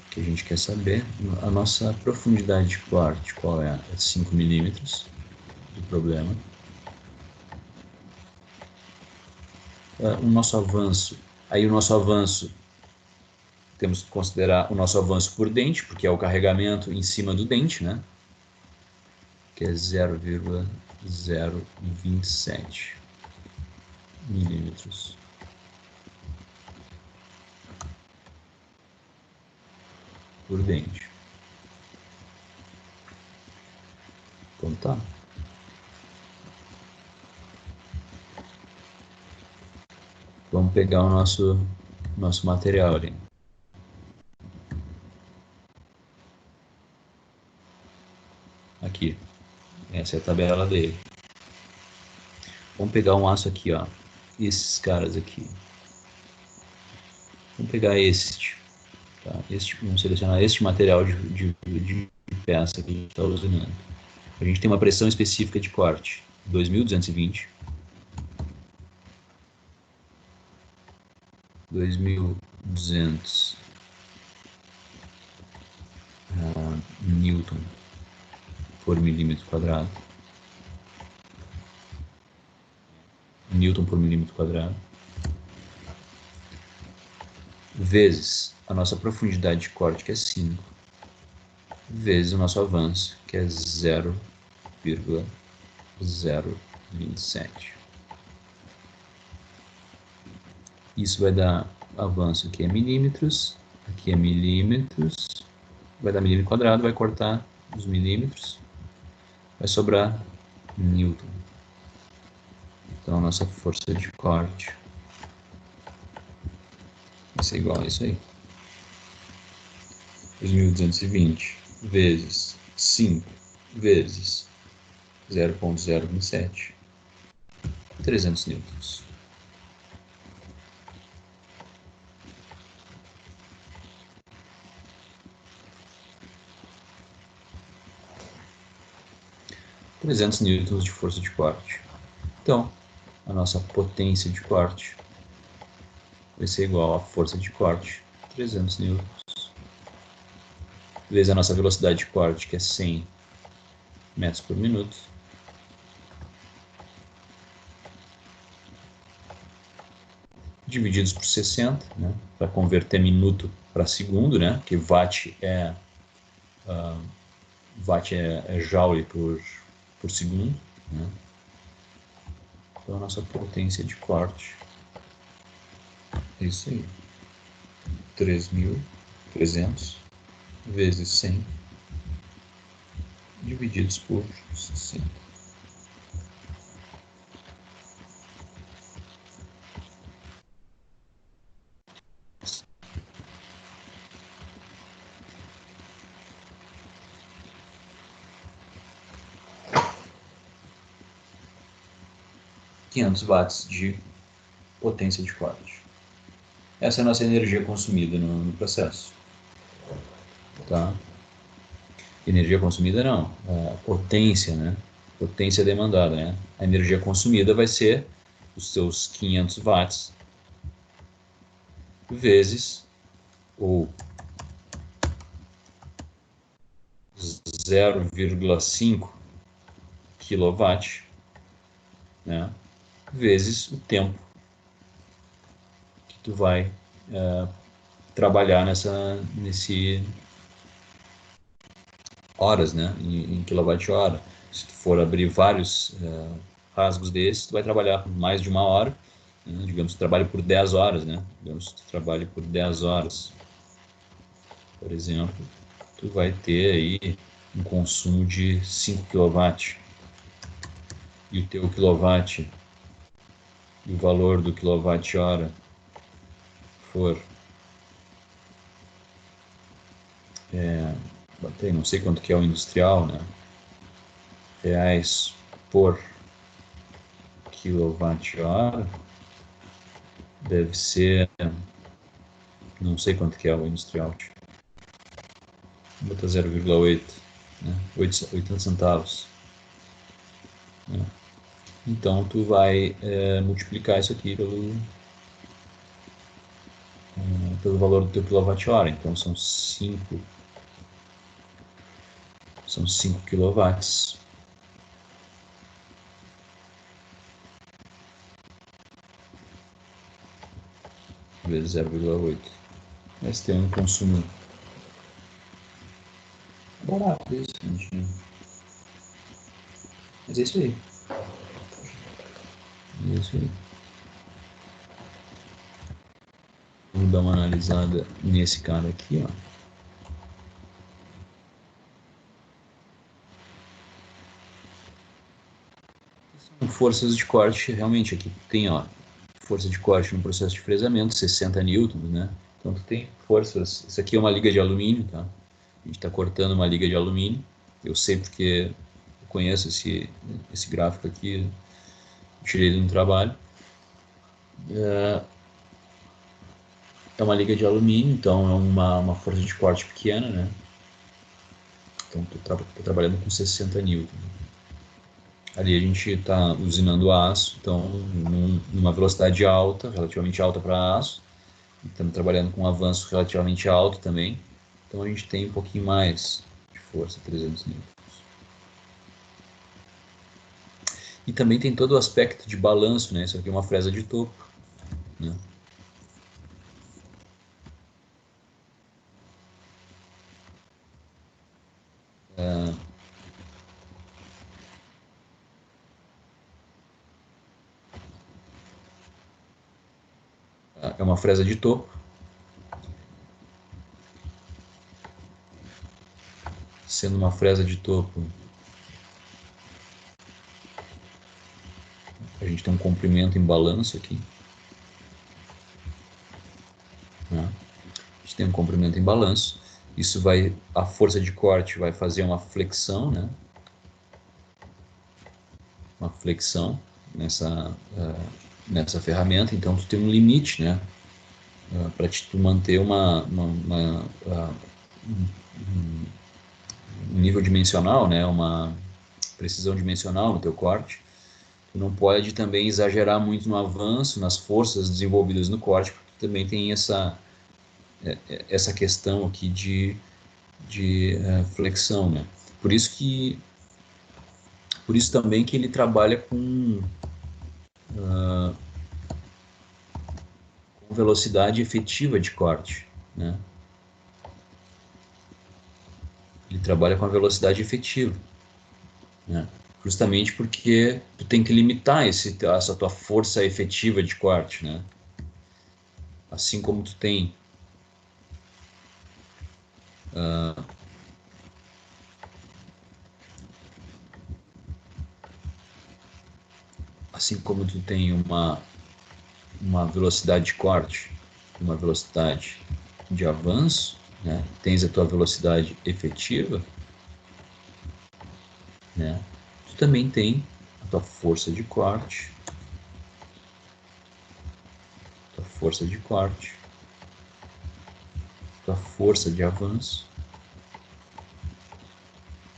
O que a gente quer saber, a nossa profundidade de corte, qual é? É 5 milímetros do problema. O nosso avanço, aí o nosso avanço, temos que considerar o nosso avanço por dente, porque é o carregamento em cima do dente, né? Que é 0,027 milímetros. Por dente. Então tá. Vamos pegar o nosso material ali. Aqui. Essa é a tabela dele. Vamos pegar um aço aqui, ó. Esses caras aqui. Vamos pegar este. Tá? Vamos selecionar este material de peça que a gente está usando. A gente tem uma pressão específica de corte. 2.220. 2.200 Newton por milímetro quadrado. Newton por milímetro quadrado. Vezes a nossa profundidade de corte, que é 5. Vezes o nosso avanço, que é 0,027. Isso vai dar avanço aqui é milímetros, aqui é milímetros, vai dar milímetro quadrado, vai cortar os milímetros, vai sobrar Newton. Então a nossa força de corte vai ser igual a isso aí. 2.220 vezes 5 vezes 0,027, 300 newtons. Newtons de força de corte. Então, a nossa potência de corte vai ser igual à força de corte, 300 newtons, vezes a nossa velocidade de corte, que é 100 metros por minuto. Divididos por 60, né? Para converter minuto para segundo, né? Que watt é joule por segundo, né? Então a nossa potência de corte é isso aí, 3.300 vezes 100 divididos por 60. watts de potência de corte. Essa é a nossa energia consumida no processo. Tá? Energia consumida não, potência, né? Potência demandada, né? A energia consumida vai ser os seus 500 watts vezes ou 0,5 kW, né? Vezes o tempo que tu vai trabalhar nesse horas, né? Em quilowatt-hora. Se tu for abrir vários rasgos desses, tu vai trabalhar por mais de 1 hora, né? Digamos que tu trabalhe por 10 horas, né? Digamos que tu trabalhe por 10 horas, por exemplo, tu vai ter aí um consumo de 5 kW. E o teu quilowatt e o valor do quilowatt-hora for não sei quanto que é o industrial, né? Reais por quilowatt-hora deve ser, não sei quanto que é o industrial, bota 0,8, né? 80 centavos, né? Então tu vai multiplicar isso aqui pelo valor do teu quilowatt-hora. Então são 5 quilowatts vezes 0,8. Mas tem um consumo barato isso, gente. Mas é isso aí. É isso aí. Vamos dar uma analisada nesse cara aqui, ó. São forças de corte, realmente aqui tem, ó, força de corte no processo de fresamento, 60 newtons, né? Então tu tem forças, isso aqui é uma liga de alumínio, tá? A gente está cortando uma liga de alumínio, eu sei porque eu conheço esse gráfico aqui, tirei ele no trabalho. É uma liga de alumínio, então é uma força de corte pequena, né? Então estou trabalhando com 60 newtons. Ali a gente está usinando aço, então numa velocidade alta, relativamente alta para aço. Estamos trabalhando com um avanço relativamente alto também. Então a gente tem um pouquinho mais de força, 300 newtons. E também tem todo o aspecto de balanço, né? Isso aqui é uma fresa de topo, né? É uma fresa de topo. Sendo uma fresa de topo, a gente tem um comprimento em balanço aqui, né? A gente tem um comprimento em balanço. Isso vai, a força de corte vai fazer uma flexão, né? Uma flexão nessa ferramenta. Então tu tem um limite, né? Para tu manter um nível dimensional, né? Uma precisão dimensional no teu corte. Tu não pode também exagerar muito no avanço, nas forças desenvolvidas no corte, porque tu também tem essa questão aqui de flexão, né? Por isso que Por isso também que ele trabalha com velocidade efetiva de corte, né? Ele trabalha com a velocidade efetiva, né? Justamente porque tu tem que limitar essa tua força efetiva de corte, né? Assim como tu tem uma velocidade de corte, uma velocidade de avanço, né? Tens a tua velocidade efetiva, né? Tu também tem a tua força de corte, tua força de corte, tua força de avanço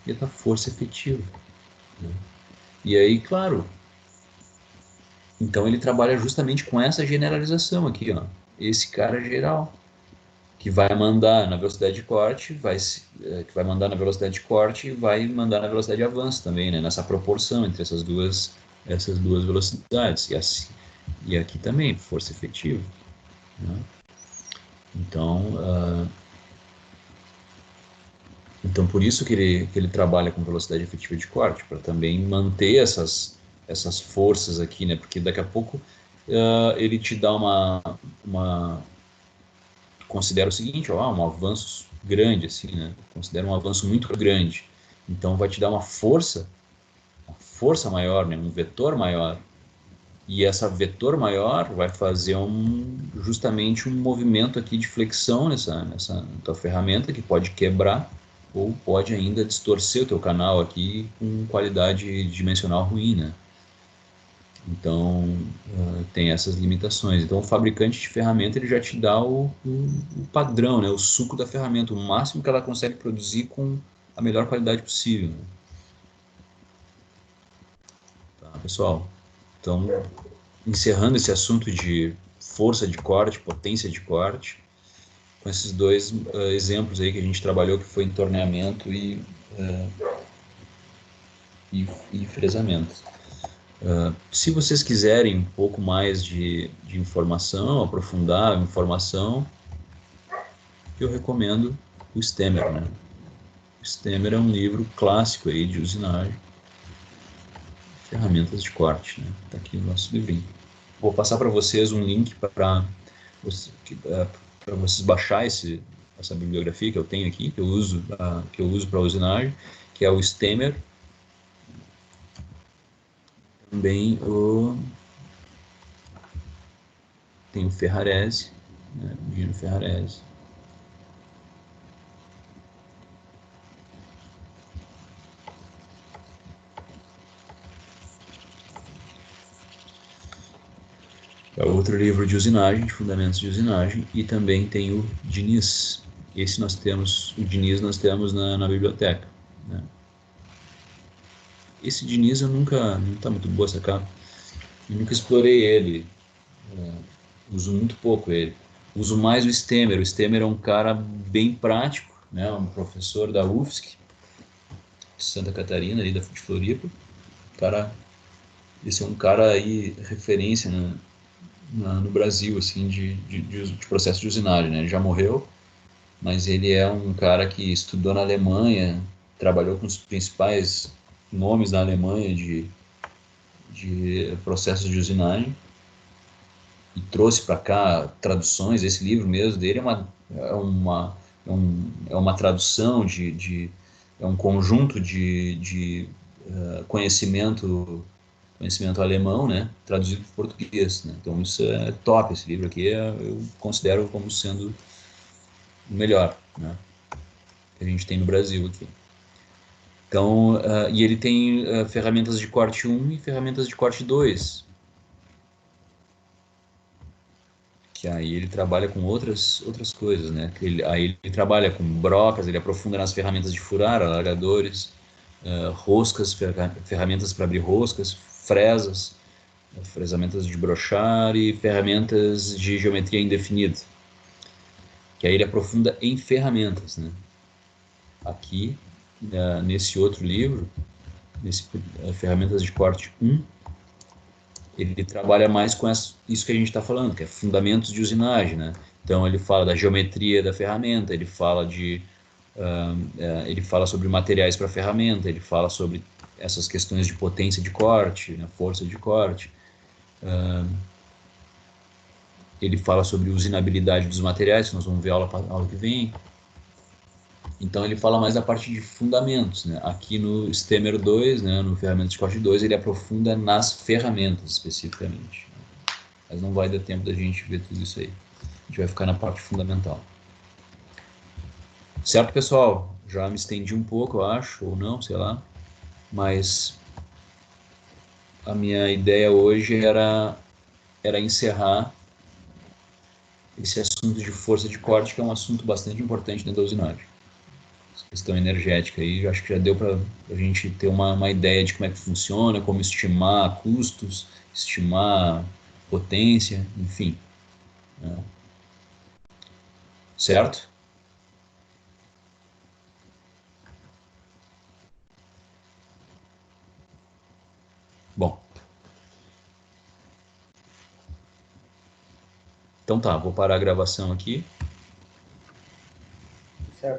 e a tua força efetiva, né? E aí, claro, então ele trabalha justamente com essa generalização aqui, ó. Esse cara geral que vai mandar na velocidade de corte, que vai mandar na velocidade de corte e vai mandar na velocidade de avanço também, né? Nessa proporção entre essas duas velocidades. E aqui também, força efetiva, né? Então, então por isso que ele trabalha com velocidade efetiva de corte, para também manter essas forças aqui, né? Porque daqui a pouco ele te dá considera o seguinte, ó, um avanço grande, assim, né? Considera um avanço muito grande. Então vai te dar uma força maior, né? Um vetor maior. E essa vetor maior vai fazer justamente um movimento aqui de flexão nessa tua ferramenta que pode quebrar ou pode ainda distorcer o teu canal aqui com qualidade dimensional ruim, né? Então, tem essas limitações. Então, o fabricante de ferramenta ele já te dá o padrão, né? O suco da ferramenta, o máximo que ela consegue produzir com a melhor qualidade possível, né? Tá, pessoal? Então, encerrando esse assunto de força de corte, potência de corte, com esses dois exemplos aí que a gente trabalhou, que foi entorneamento e fresamento. Se vocês quiserem um pouco mais de informação, aprofundar a informação, eu recomendo o Stemmer, né? O Stemmer é um livro clássico aí de usinagem, ferramentas de corte, né? Tá aqui o nosso livrinho. Vou passar para vocês um link para vocês baixar essa bibliografia que eu tenho aqui, que eu uso para usinagem, que é o Stemmer. Também tem o Ferrarese, né? O Gino Ferrarese. É outro livro de usinagem, de fundamentos de usinagem, e também tem o Diniz. O Diniz nós temos na biblioteca, né? Esse Diniz não está muito boa essa capa. Eu nunca explorei ele, uso muito pouco ele. Uso mais o Stemmer. O Stemmer é um cara bem prático, né? Um professor da UFSC, de Santa Catarina, ali de Floripa. Esse é um cara aí, referência, né? No Brasil, assim, de processo de usinagem, né? Ele já morreu, mas ele é um cara que estudou na Alemanha, trabalhou com os principais nomes da Alemanha de processos de usinagem e trouxe para cá traduções. Esse livro mesmo dele é uma tradução é um conjunto de conhecimento alemão, né, traduzido para português, né? Então isso é top. Esse livro aqui eu considero como sendo o melhor, né, que a gente tem no Brasil aqui. Então, e ele tem ferramentas de corte 1 e ferramentas de corte 2, que aí ele trabalha com outras coisas, né? Aí ele trabalha com brocas, ele aprofunda nas ferramentas de furar, alargadores, roscas, ferramentas para abrir roscas, fresas, ferramentas de brochar e ferramentas de geometria indefinida, que aí ele aprofunda em ferramentas, né? Aqui, nesse outro livro, nesse ferramentas de corte 1, ele trabalha mais com isso que a gente está falando, que é fundamentos de usinagem, né? Então ele fala da geometria da ferramenta, ele fala ele fala sobre materiais para a ferramenta, ele fala sobre essas questões de potência de corte, né, força de corte. Ele fala sobre usinabilidade dos materiais, que nós vamos ver aula que vem. Então ele fala mais da parte de fundamentos, né? Aqui no Stemmer 2, né, no ferramentas de corte 2, ele aprofunda nas ferramentas especificamente. Mas não vai dar tempo da gente ver tudo isso aí. A gente vai ficar na parte fundamental. Certo, pessoal? Já me estendi um pouco, eu acho, ou não, sei lá. Mas a minha ideia hoje era encerrar esse assunto de força de corte, que é um assunto bastante importante dentro da usinagem. Essa questão energética aí, acho que já deu para a gente ter uma ideia de como é que funciona, como estimar custos, estimar potência, enfim. Né? Certo? Bom. Então tá, vou parar a gravação aqui.